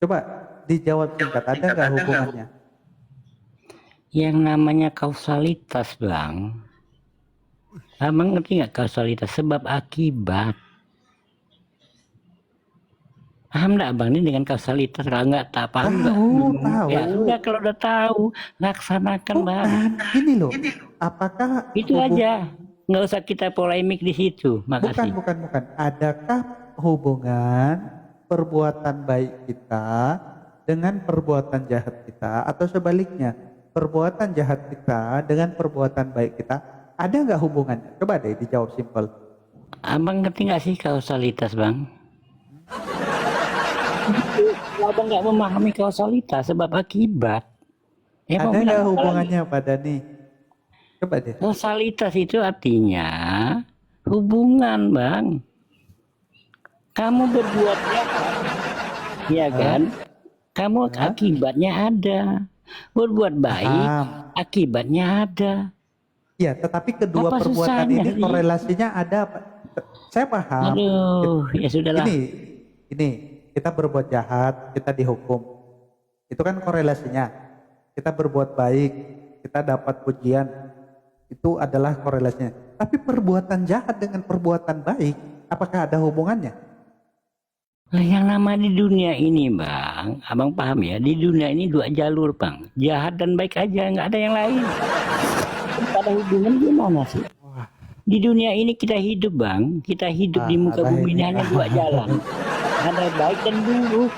Coba dijawab singkat, ada nggak hubungannya? Yang namanya kausalitas Bang. Abang ngerti nggak kausalitas? Sebab akibat. Paham nggak Abang ini dengan kausalitas? Kalau nggak tak paham nggak? Tahu. Ya sudah, kalau udah tahu laksanakan Bang. Bukan, gini loh. Apakah Itu aja. Nggak usah kita polemik di situ. Makasih. Bukan. Adakah hubungan perbuatan baik kita dengan perbuatan jahat kita atau sebaliknya? Perbuatan jahat kita dengan perbuatan baik kita ada nggak hubungannya? Coba deh dijawab simpel. Abang ngerti nggak sih kausalitas Bang? Kalau Abang nggak memahami kausalitas sebab akibat. Ada nggak hubungannya Pak Dani? Coba deh. Kausalitas itu artinya hubungan Bang. Kamu berbuat jahat, ya kan? Kamu akibatnya ada. Berbuat baik, Paham. akibatnya ada. Ya, tetapi kedua Apa perbuatan susahnya ini sih? korelasinya ada, Pak. Saya paham. Aduh, ya sudahlah. Ini kita berbuat jahat, kita dihukum. Itu kan korelasinya. Kita berbuat baik, kita dapat pujian. Itu adalah korelasinya. Tapi perbuatan jahat dengan perbuatan baik, apakah ada hubungannya? Lah, yang nama di dunia ini, Bang, abang paham ya, di dunia ini dua jalur, Bang. Jahat dan baik aja, nggak ada yang lain. Ada hubungan gimana sih? Di dunia ini kita hidup, Bang. Kita hidup di muka bumi ini hanya dua jalan. Ada baik dan buruk.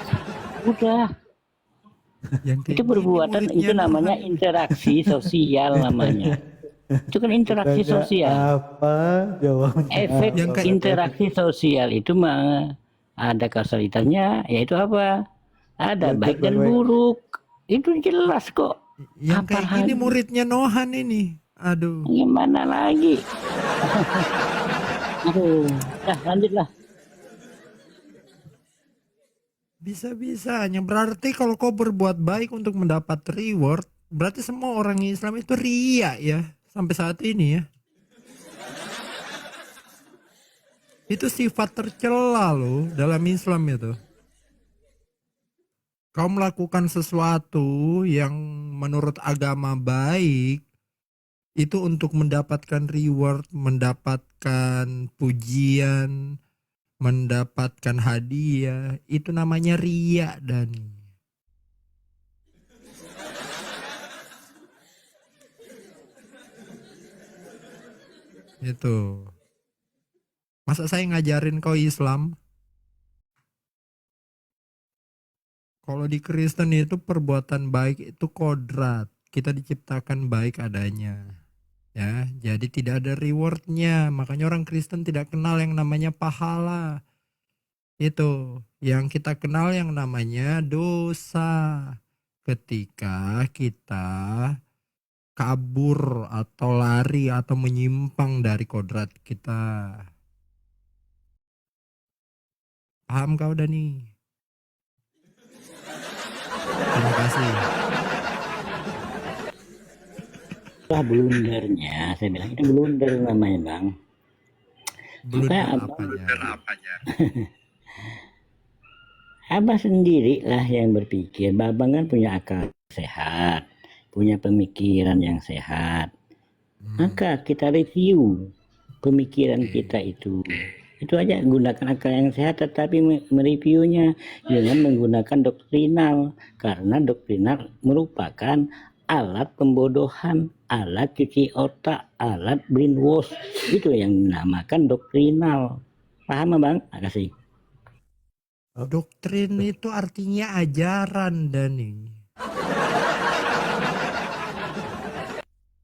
Udah. Itu perbuatan, itu namanya interaksi sosial namanya. Itu kan interaksi sosial. Apa jawabnya? Efek interaksi sosial itu ada kausalitasnya, yaitu apa? Ada baik dan buruk. Itu jelas kok. Yang kayak gini Apalagi? muridnya Nohan ini. Aduh. Gimana lagi? Aduh, lanjutlah. Bisa-bisanya. Berarti kalau kau berbuat baik untuk mendapat reward, berarti semua orang Islam itu ria ya. Sampai saat ini ya. Itu sifat tercela loh dalam Islam itu. Kau melakukan sesuatu yang menurut agama baik, itu untuk mendapatkan reward, mendapatkan pujian, mendapatkan hadiah, itu namanya riya, Dani. Itu. Masa saya ngajarin kau Islam? Kalau di Kristen itu perbuatan baik itu kodrat. Kita diciptakan baik adanya. Ya, jadi tidak ada rewardnya. Makanya orang Kristen tidak kenal yang namanya pahala. Itu yang kita kenal yang namanya dosa. Ketika kita kabur atau lari atau menyimpang dari kodrat kita. Paham kau Dani? Terima kasih. Lah blundernya, saya bilang itu blunder namanya, Bang. Blunder Apa, apanya? Abang sendiri lah yang berpikir. Babang kan punya akal sehat, punya pemikiran yang sehat. Maka kita review pemikiran kita itu. Itu aja, gunakan akal yang sehat, tetapi mereviewnya dengan menggunakan doktrinal. Karena doktrinal merupakan alat pembodohan, alat cuci otak, alat brainwash. Itu yang dinamakan doktrinal. Paham, Bang? Makasih. Doktrin itu artinya ajaran, Dani.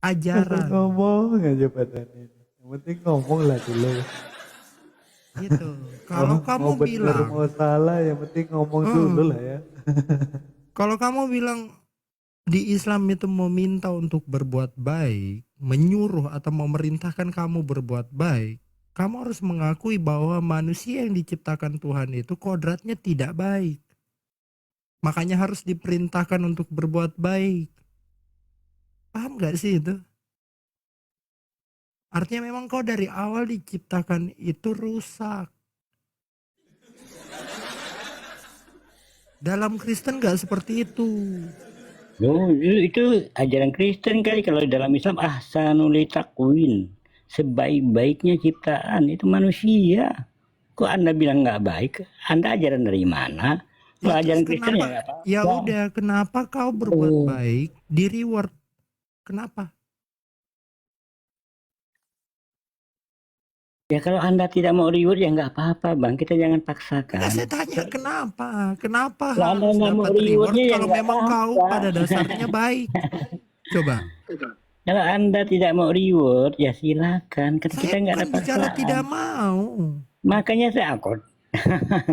Ajaran. Ngomong aja Dani. Yang penting ngomong lah dulu. Gitu. Kalau kamu mau bener, bilang, mau salah, yang penting ngomong dulu lah ya. kalau kamu bilang di Islam itu meminta untuk berbuat baik, menyuruh atau memerintahkan kamu berbuat baik, kamu harus mengakui bahwa manusia yang diciptakan Tuhan itu kodratnya tidak baik. Makanya harus diperintahkan untuk berbuat baik. Paham gak sih itu? Artinya memang kau dari awal diciptakan itu rusak. Dalam Kristen gak seperti itu. Oh, itu ajaran Kristen kali. Kalau dalam Islam ahsanul takwin, sebaik-baiknya ciptaan itu manusia. Kok Anda bilang nggak baik? Anda ajaran dari mana? Kalau ajaran Kristen ya nggak apa-apa. Ya udah, kenapa kau berbuat baik di reward? Kenapa? Ya kalau Anda tidak mau reward ya nggak apa-apa, Bang. Kita jangan paksakan. Nah, saya tanya kenapa? Kenapa Kalau Anda harus nggak mau dapat reward rewardnya ya kalau nggak memang kau apa-apa. pada dasarnya baik? Coba. Kalau Anda tidak mau reward ya silakan. Kan kita Saya nggak ada bukan bicara paksaan. tidak mau. Makanya saya akut.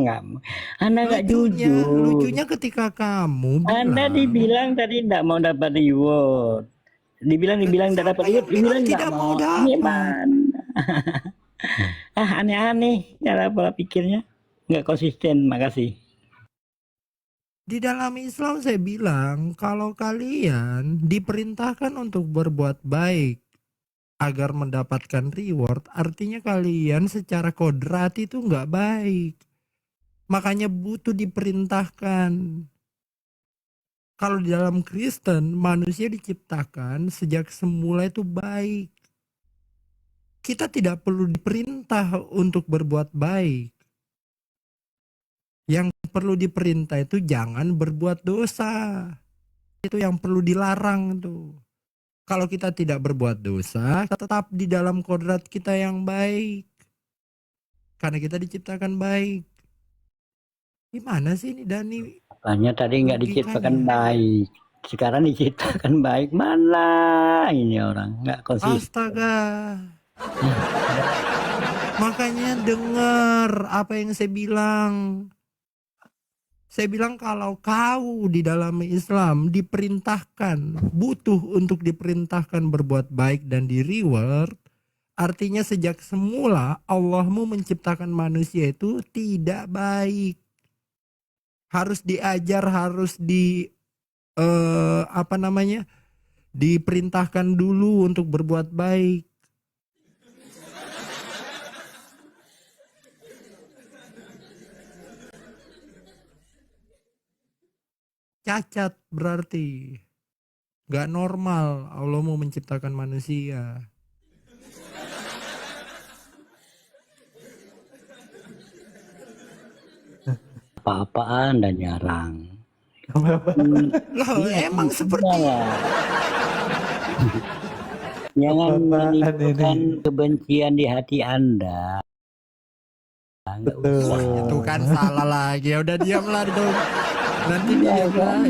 Nggak mau. Anda nggak jujur. Lucunya ketika kamu Anda bilang, dibilang tadi nggak mau dapat reward. Dibilang nggak dapat reward. Dibilang nggak tidak mau. mau dapat. Gimana? Aneh-aneh cara pola pikirnya. Nggak konsisten. Makasih. Di dalam Islam saya bilang kalau kalian diperintahkan untuk berbuat baik agar mendapatkan reward, artinya kalian secara kodrat itu nggak baik. Makanya butuh diperintahkan. Kalau di dalam Kristen, manusia diciptakan sejak semula itu baik. Kita tidak perlu diperintah untuk berbuat baik. Yang perlu diperintah itu jangan berbuat dosa. Itu yang perlu dilarang tuh. Kalau kita tidak berbuat dosa, tetap di dalam kodrat kita yang baik. Karena kita diciptakan baik. Gimana sih ini Dani? Makanya tadi nggak diciptakan baik. Sekarang diciptakan baik. Mana ini orang nggak konsisten. Astaga. Makanya dengar apa yang saya bilang. Saya bilang kalau kau di dalam Islam diperintahkan, butuh untuk diperintahkan berbuat baik dan di reward, artinya sejak semula Allahmu menciptakan manusia itu tidak baik. Harus diajar, harus diperintahkan dulu untuk berbuat baik. Cacat berarti gak normal Allah mau menciptakan manusia. Apa-apaan dan nyarang. Loh, emang seperti Jangan Apa-apaan menimbulkan ini? kebencian di hati Anda. Nggak usah. itu kan salah lagi. Ya udah diamlah dong. Nanti dia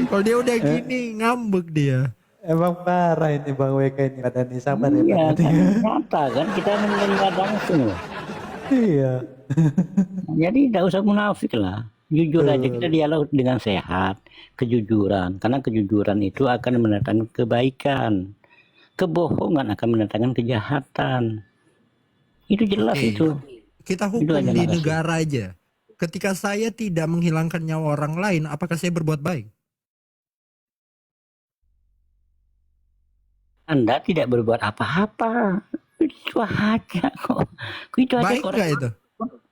kalau dia udah gini ngambek dia. Emang parah ini Bang WK ini. Pada nih sabar ya. Iya, Pak Dani. kan nyata kan kita mendengar langsung loh. Iya. Jadi tidak usah munafik lah. Jujur aja, kita dialog dengan sehat, kejujuran. Karena kejujuran itu akan mendatangkan kebaikan. Kebohongan akan mendatangkan kejahatan. Itu jelas Oke. itu. Kita Itu hukum aja, di makasih. negara aja. Ketika saya tidak menghilangkan nyawa orang lain, apakah saya berbuat baik? Anda tidak berbuat apa-apa. Itu aja kok. Itu aja Baik kok. nggak itu?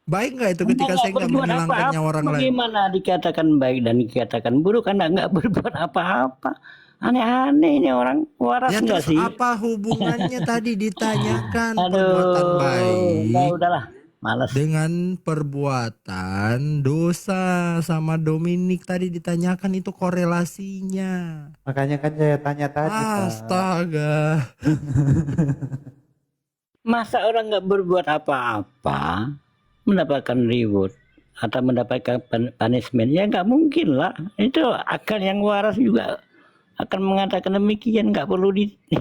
Baik nggak itu Anda ketika saya nggak berbuat menghilangkan apa-apa. nyawa orang lain? Bagaimana dikatakan baik dan dikatakan buruk? Anda nggak berbuat apa-apa. Aneh-aneh ini orang waras Ya nggak terus sih? apa hubungannya tadi ditanyakan Aduh, perbuatan baik nah, udahlah, malas. dengan perbuatan dosa sama Dominik tadi ditanyakan itu korelasinya. Makanya kan saya tanya tadi Pak. Astaga. Masa orang nggak berbuat apa-apa mendapatkan reward atau mendapatkan punishment? Ya nggak mungkin lah. Itu akal yang waras juga akan mengatakan demikian. Nggak perlu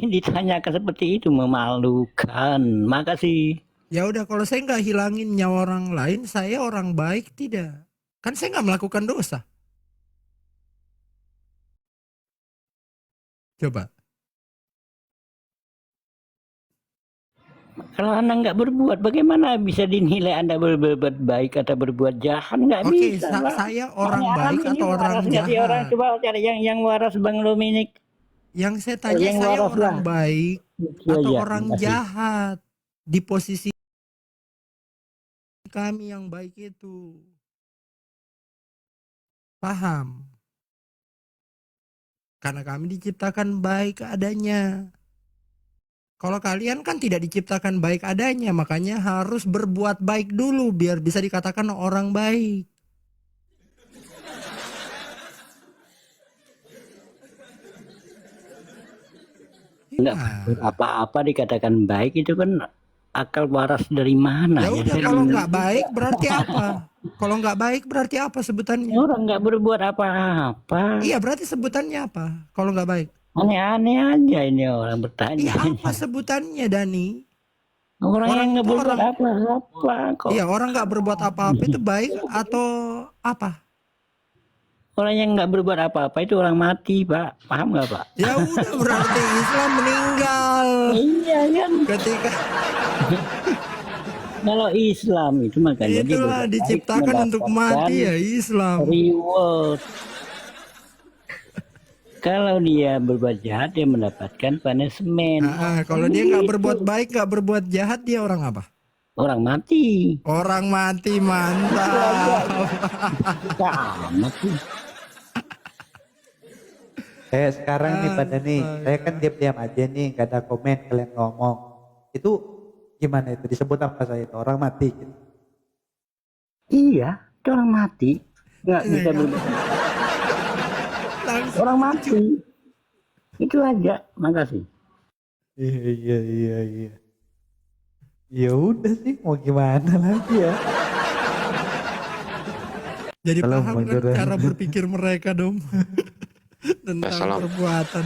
ditanyakan seperti itu, memalukan. Makasih. Ya udah kalau saya nggak hilangin nyawa orang lain, saya orang baik tidak? Kan saya nggak melakukan dosa. Coba. Kalau Anda nggak berbuat, bagaimana bisa dinilai Anda berbuat baik atau berbuat jahat? Nggak Oke, bisa lah. saya orang Makanya baik ini atau orang waras nggak sih orang? jahat? Coba cari yang waras, Bang Dominik. Yang saya tanya Yang saya waras orang lah. baik Itu atau aja, orang makasih. jahat di posisi kami yang baik itu. Paham? Karena kami diciptakan baik adanya. Kalau kalian kan tidak diciptakan baik adanya, makanya harus berbuat baik dulu biar bisa dikatakan orang baik. Nggak Gimana? apa-apa dikatakan baik itu kan akal waras dari mana Ya ya? udah kalau nggak baik berarti apa? Kalau nggak baik berarti apa sebutannya? Orang nggak berbuat apa-apa. Iya berarti sebutannya apa? Kalau nggak baik? Aneh-aneh aja ini orang bertanya. Iya apa sebutannya Dani? Orang yang nggak berbuat orang- apa-apa kok. Iya orang nggak berbuat apa-apa itu baik atau apa? Orang yang nggak berbuat apa-apa itu orang mati, Pak. Paham nggak, Pak? Ya udah berarti Islam meninggal Iya kan. ketika Kalau Islam itu makanya dia itulah berbuat baik diciptakan untuk mendapatkan mati ya Islam. Reward. Kalau dia berbuat jahat dia mendapatkan punishment. Kalau dia nggak berbuat baik, nggak berbuat jahat, dia orang apa? Orang mati. Orang mati, mantap. Amat sih. Sekarang nih pada nih, saya kan diam-diam aja nih, gak ada komen kalian ngomong. Itu gimana itu? Disebut apa saya itu? Orang mati gitu. Iya, itu orang mati. Nggak bisa berbuat. Orang mati. Itu aja. Makasih. Iya. Ya udah sih, mau gimana lagi ya? Jadi Kalau paham kan menurut- cara berpikir mereka dong tentang Salam. perbuatan.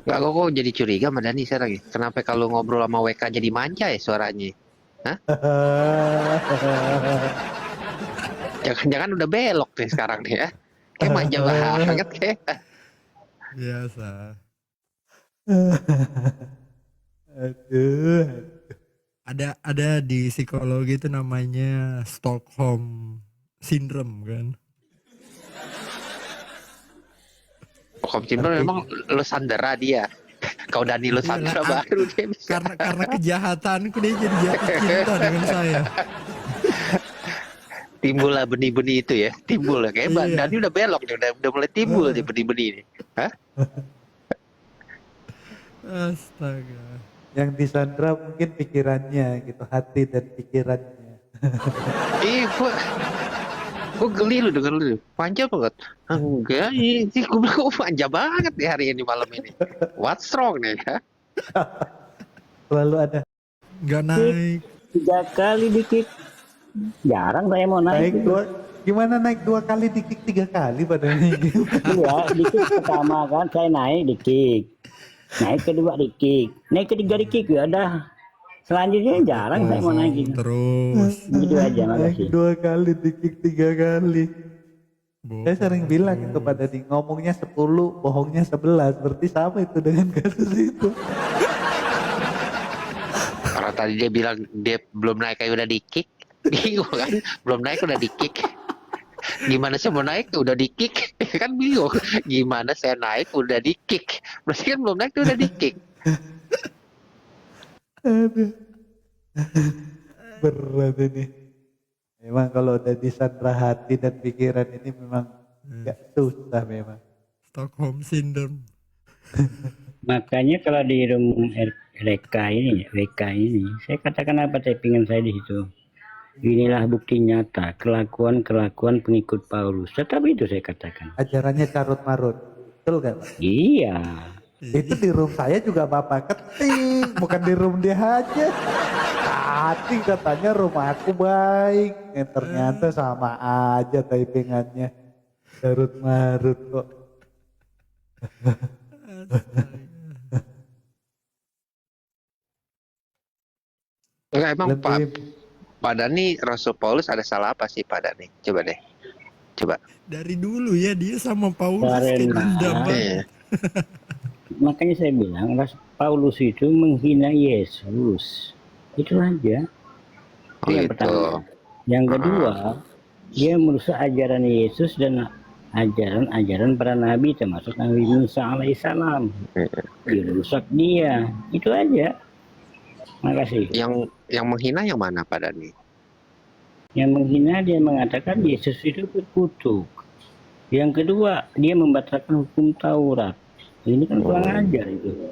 Enggak, kok jadi curiga sama Dani sekarang ya? Kenapa kalau ngobrol sama WK jadi manja ya suaranya? Jangan-jangan udah belok nih sekarang nih ya? Kayak manja banget kayak. Biasa. Aduh. Ada di psikologi itu namanya Stockholm Syndrome kan. Om Cindro memang lo sandera dia. Kau Dani lo sandera Iyalah, baru dia bisa. Karena kejahatanku dia jadi jatuh cinta dengan saya. Timbul lah benih-benih itu ya. Timbul lah. Kayak Iya. Dani udah belok nih. Udah mulai timbul nih benih-benih ini. Hah? Astaga. Yang disandra mungkin pikirannya gitu, hati dan pikirannya. Gue geli lu denger lu. Manja banget. Enggak, ini gue bilang manja banget nih hari ini malam ini. What's wrong nih ya? Selalu ada Gak naik. 3 kali dikit. Jarang saya mau naik naik. dua. Gimana naik 2 kali dikik 3 kali padahal gitu. Iya, dikit pertama kan saya naik dikit. Naik kedua dikit. Naik ketiga dikit ya udah. Selanjutnya jarang saya mau naik. Terus. Gitu aja, Naik makasih. 2 kali dikik 3 kali. Saya sering bilang itu pada di ngomongnya 10, bohongnya 11. Berarti sama itu dengan kasus itu. Orang tadi dia bilang dia belum naik kayak udah di-kick. Bingung kan? Belum naik udah di-kick. Gimana saya mau naik udah di-kick? Kan bingung. Gimana saya naik udah di-kick? Berarti kan belum naik udah di-kick. Aduh. Berat ini. Memang kalau udah disandra hati dan pikiran ini memang gak susah memang. Stockholm Syndrome. Makanya kalau di room WK ini, saya katakan apa typingan saya di situ. Inilah bukti nyata kelakuan pengikut Paulus. Tetap itu saya katakan. Ajarannya carut marut. Betul gak Pak? Iya. Itu di room saya juga Bapak ketik. Bukan di room dia aja. Tadi katanya rumah aku baik. Ternyata sama aja typingannya. Carut marut kok. Enggak, emang Lebih- Pak Dani Rasul Paulus ada salah apa sih Pak Dani? Coba deh. Coba. Dari dulu ya dia sama Paulus Karena- kayak dendam banget. Iya. Makanya saya bilang Paulus itu menghina Yesus. Itu aja. Oh Yang gitu. pertama. Yang kedua, dia merusak ajaran Yesus dan ajaran para nabi termasuk Nabi Musa alaihissalam. Dirusak dia. Itu aja. Makasih. Yang menghina yang mana Pak Dani? Yang menghina dia mengatakan Yesus itu berkutuk. Yang kedua, dia membatalkan hukum Taurat. Ini kan kurang ajar itu.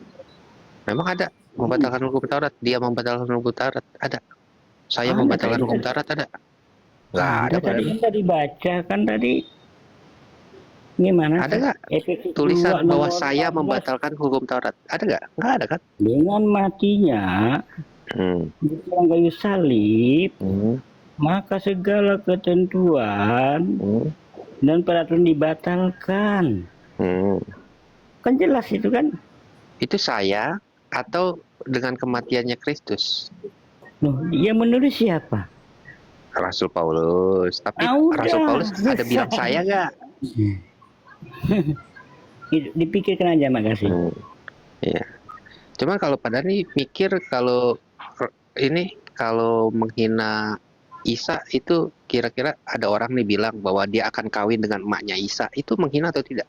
Memang ada membatalkan hukum Taurat. Dia membatalkan hukum Taurat. Ada. Saya Ada, membatalkan tadi hukum kan. Taurat ada. Nggak ada Ada Pak tadi Dani. kan tadi baca kan tadi. Gimana? Ada nggak Efektif tulisan dua, bahwa nomor saya 14. membatalkan hukum Taurat? Ada nggak? Nggak ada kan? Dengan matinya di dalam kayu salib, maka segala ketentuan dan peraturan dibatalkan. Kan jelas itu kan. Itu saya atau dengan kematiannya Kristus? Loh, dia menulis siapa? Rasul Paulus. Tapi Udah. Rasul Paulus ada bilang saya nggak? Dipikirkan aja, makasih. Iya. Cuman kalau Pak Dani mikir kalau kalau menghina Isa itu kira-kira ada orang nih bilang bahwa dia akan kawin dengan emaknya Isa, itu menghina atau tidak?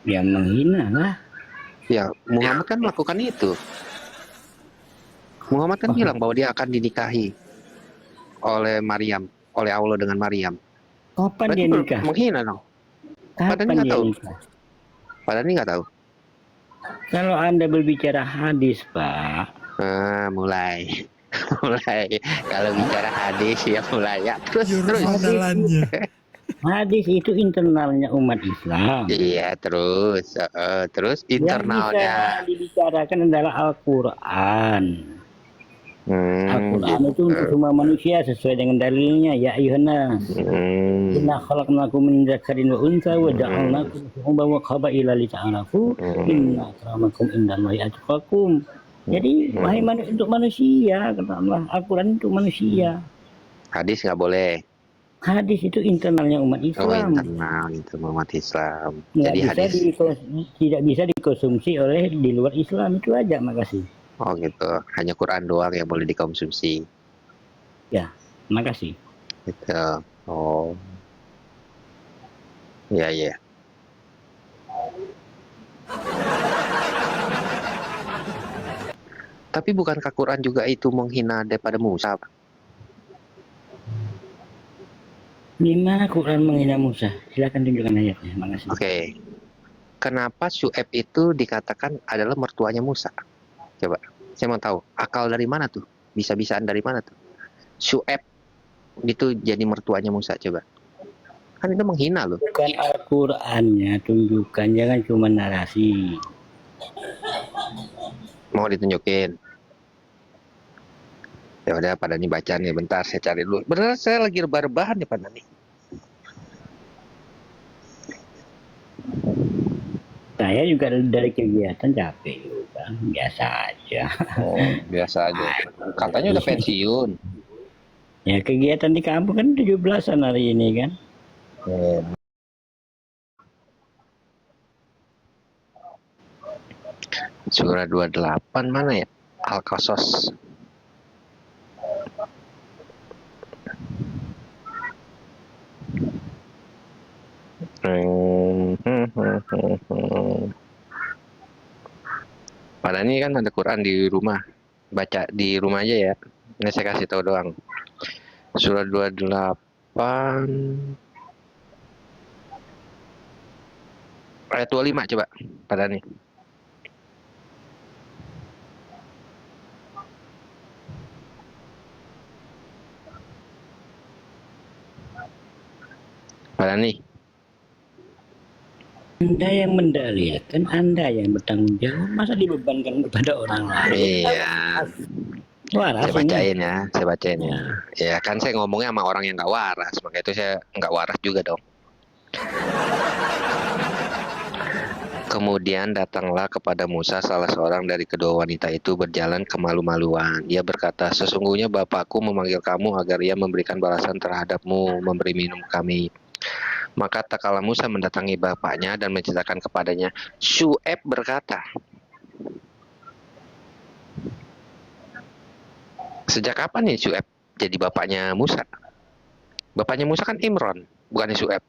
Ya menghina lah. Ya, Muhammad kan melakukan itu. Muhammad kan bilang bahwa dia akan dinikahi oleh Maryam, oleh Allah dengan Maryam. Kapan Berarti dia nikah? menghina dong. Padahal Kapan nggak dia tahu. nikah? Padahal ini nggak tahu. Kalau Anda berbicara hadis, Pak, Mulai. Mulai. Kalau bicara hadis ya mulai ya. Terus. Andalannya. hadis itu internalnya umat Islam. Iya, terus. Terus Yang bisa internalnya. dibicarakan adalah Al-Quran. Al-Quran itu untuk semua manusia sesuai dengan dalilnya. Ya ayuhannas, inna khalaqnakum min dzakarin wa untha wa ja'alnakum syu'uban wa qabaila lita'arafu inna akramakum indallahi atqakum. Jadi wahai manusia, untuk manusia, kata Allah. Al-Quran untuk manusia. Hadis nggak boleh. Hadis itu internalnya umat Oh, Islam. internal umat Islam. Nggak Jadi bisa hadis. tidak bisa dikonsumsi oleh di luar Islam, itu aja. Makasih. Oh gitu. Hanya Quran doang yang boleh dikonsumsi. Ya, makasih. Gitu. Oh. Ya, ya. Tapi bukankah Quran juga itu menghina daripada Musa? Gimana Quran menghina Musa? Silakan tunjukkan ayatnya. Makasih. Oke. Kenapa Syu'aib itu dikatakan adalah mertuanya Musa? Coba, saya mau tahu. Akal dari mana tuh? Bisa-bisaan dari mana tuh? Syu'aib itu jadi mertuanya Musa, coba. Kan itu menghina loh. Bukan Al-Qurannya, tunjukkan. Jangan cuma narasi. Mau ditunjukin? Ya udah, pada nih baca nih, bentar saya cari dulu. Bener, saya lagi rebah-rebahan nih pada nih. Saya juga dari kegiatan capek juga. Biasa aja. Oh, biasa aja. Katanya udah pensiun. Ya kegiatan di kampung kan 17-an hari ini kan. Surah 28 mana ya? Al-Qasas. Pada ini kan ada Quran di rumah. Baca di rumah aja ya. Ini saya kasih tahu doang. Surah 28 ayat 25 coba. Pada nih. Pada nih. Anda yang mendalilkan, Anda yang bertanggung jawab, masa dibebankan kepada orang lain? Iya. Waras Saya ini. bacain ya, saya bacain ya. Ya kan saya ngomongnya sama orang yang nggak waras, maka itu saya nggak waras juga dong. Kemudian datanglah kepada Musa salah seorang dari kedua wanita itu berjalan kemalu-maluan. Ia berkata, sesungguhnya bapakku memanggil kamu agar ia memberikan balasan terhadapmu, memberi minum kami. Maka tak kala Musa mendatangi bapaknya dan menceritakan kepadanya, Syu'aib berkata, sejak kapan nih Syu'aib jadi bapaknya Musa? Bapaknya Musa kan Imron, bukan Syu'aib.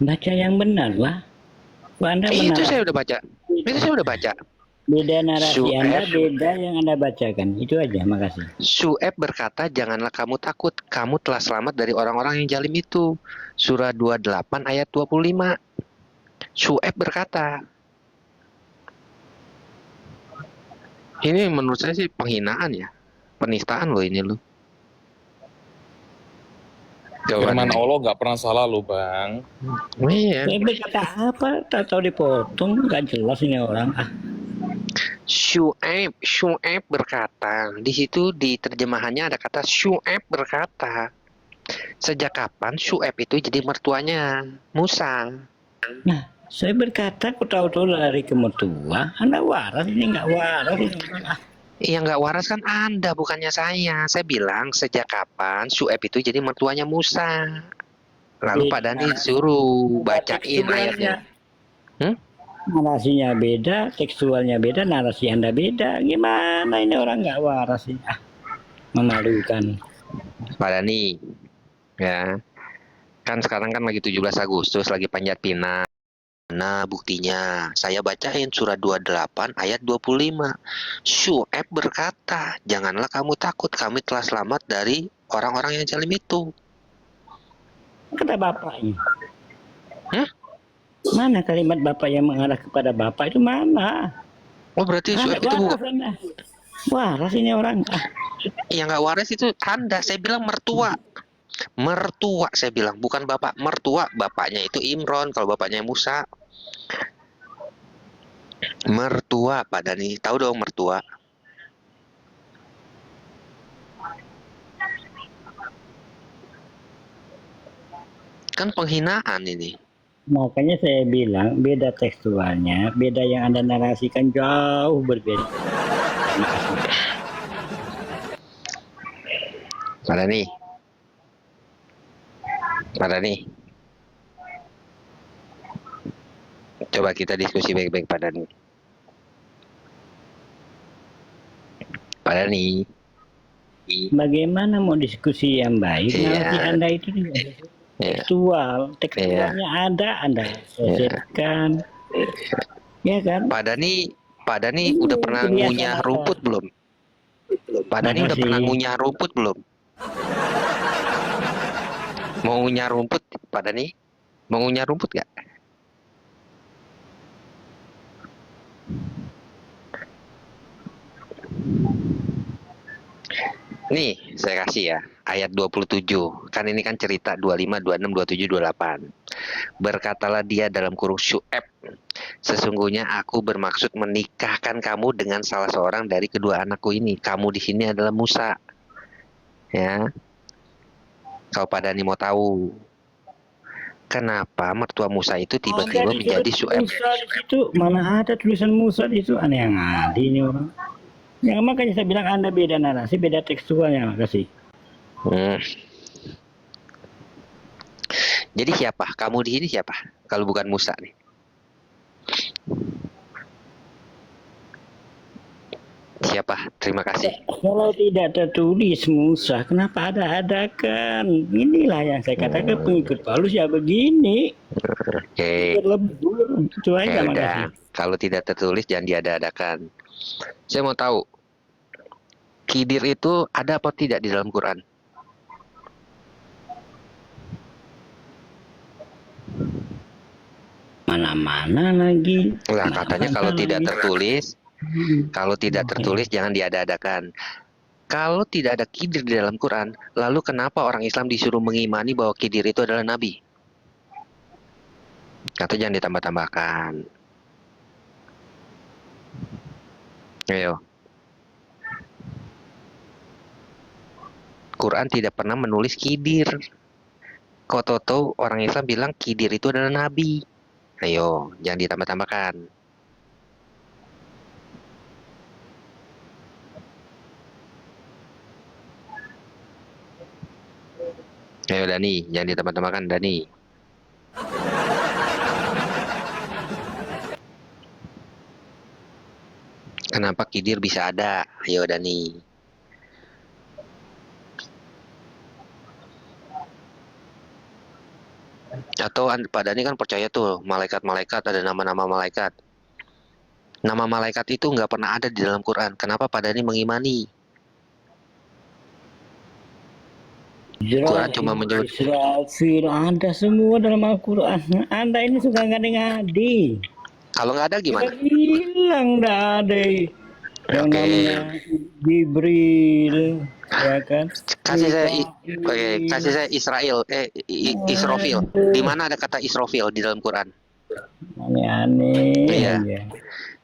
Baca yang benar lah. Anda Itu benar. saya udah baca. Itu saya udah baca. Beda narasi Syu'aib. Anda, beda yang Anda bacakan. Itu aja, makasih. Syu'aib berkata, janganlah kamu takut, kamu telah selamat dari orang-orang yang jalim itu. Surah 28 ayat 25. Syu'aib berkata. Ini menurut saya sih penghinaan ya. Penistaan loh ini loh. Firman Allah nggak pernah salah loh bang. Iya. Saya berkata apa? Tak tahu dipotong, nggak jelas ini orang. Syu'aib berkata. Di situ di terjemahannya ada kata Syu'aib berkata. Sejak kapan Syu'aib itu jadi mertuanya Musa? Nah, saya berkata, aku tahu-tahu lari ke mertua. Anda waras, ini nggak waras. Yang nggak waras kan Anda, bukannya saya. Saya bilang sejak kapan Syu'aib itu jadi mertuanya Musa. Lalu Pak Dani suruh bacain ayatnya. Narasinya beda, tekstualnya beda, narasi Anda beda. Gimana ini orang nggak waras ini? Memalukan. Pak Dani, ya. Kan sekarang kan lagi 17 Agustus, lagi panjat pinang. Nah, buktinya saya bacain surat 28 ayat 25. Syuaib berkata, janganlah kamu takut, kami telah selamat dari orang-orang yang zalim itu. Kata bapaknya. Hah? Mana kalimat bapak yang mengarah kepada bapak itu mana? Oh, berarti Syuaib itu bukan. Waras ini orang. Yang nggak waras itu Anda. Saya bilang mertua. Mertua saya bilang, bukan bapak. Mertua, bapaknya itu Imron, kalau bapaknya Musa. Mertua, Pak Dani. Tahu dong mertua. Kan penghinaan ini. Makanya saya bilang beda tekstualnya, beda yang Anda narasikan jauh berbeda. Pak Dani. Pak Dani. Coba kita diskusi baik-baik, Pak Dani. Pak Dani. Bagaimana mau diskusi yang baik? Iya. Narasi Anda itu tekstual, tekstualnya ada, Anda selesaikan, ya kan? Pak Dani udah pernah ngunyah rumput belum? Pak Dani udah pernah ngunyah rumput belum? Mau ngunyah rumput, Pak Dani? Mau ngunyah rumput gak? Nih, saya kasih ya, ayat 27. Kan ini kan cerita 25, 26, 27, 28. Berkatalah dia dalam kurung Syuaib, sesungguhnya aku bermaksud menikahkan kamu dengan salah seorang dari kedua anakku ini. Kamu di sini adalah Musa. Ya. Kalau Pak Dani mau tahu, kenapa mertua Musa itu tiba-tiba menjadi Syuaib? Musa di situ, mana ada tulisan Musa di situ? Aneh yang ada ini orang. Ya makanya saya bilang Anda beda narasi, beda tekstualnya. Makasih. Jadi siapa? Kamu di sini siapa? Kalau bukan Musa nih. Siapa? Terima kasih. Kalau tidak tertulis Musa, kenapa ada-adakan? Inilah yang saya katakan pengikut Paulus ya begini. Oke. Berlebur, itu aja. Ya udah. Makasih. Kalau tidak tertulis jangan diada-adakan. Saya mau tahu, Khidir itu ada apa tidak di dalam Quran? Mana-mana lagi. Lah katanya kalau tidak tertulis jangan diada-adakan. Kalau tidak ada Khidir di dalam Quran, lalu kenapa orang Islam disuruh mengimani bahwa Khidir itu adalah nabi? Kata jangan ditambah-tambahkan. Ayo. Quran tidak pernah menulis Khidir. Kok tahu orang Islam bilang Khidir itu adalah nabi. Ayo, jangan ditambah-tambahkan. Ayo Dani, jangan ditambah-tambahkan Dani. Kenapa Khidir bisa ada? Ayo Dani. Atau Pak Dani kan percaya tuh malaikat-malaikat, ada nama-nama malaikat. Nama malaikat itu nggak pernah ada di dalam Quran. Kenapa Pak Dani mengimani? Quran cuma menyebut Israfil ada semua dalam Al-Quran. Anda ini suka ngadi-ngadi. kalau nggak ada gimana? Kita bilang nggak ada yang Oke. namanya Jibril, ya kan? Kasih saya Israel, Israfil. Di mana ada kata Israfil di dalam Quran? Aneh-aneh. Iya. aja.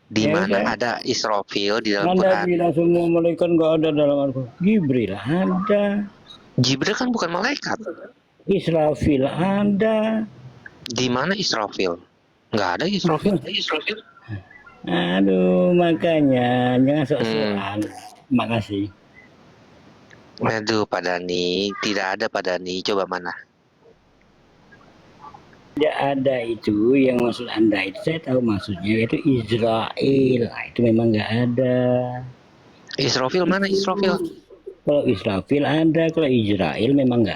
Di Ya mana udah. ada Israfil di dalam Anda Quran? bilang semua malaikat nggak ada dalam Al-Quran. Jibril ada, Jibril kan bukan malaikat. Israfil ada. Di mana Israfil? Nggak ada Israfil. Aduh, makanya jangan sok-sokan. Makasih. Aduh, Pak Dani, tidak ada Pak Dani. Coba mana? Tidak ada itu yang maksud Anda itu saya tahu maksudnya yaitu Israel. Nah, itu memang nggak ada. Israfil mana Israfil? Kalau Israfil ada, kalau Israel memang nggak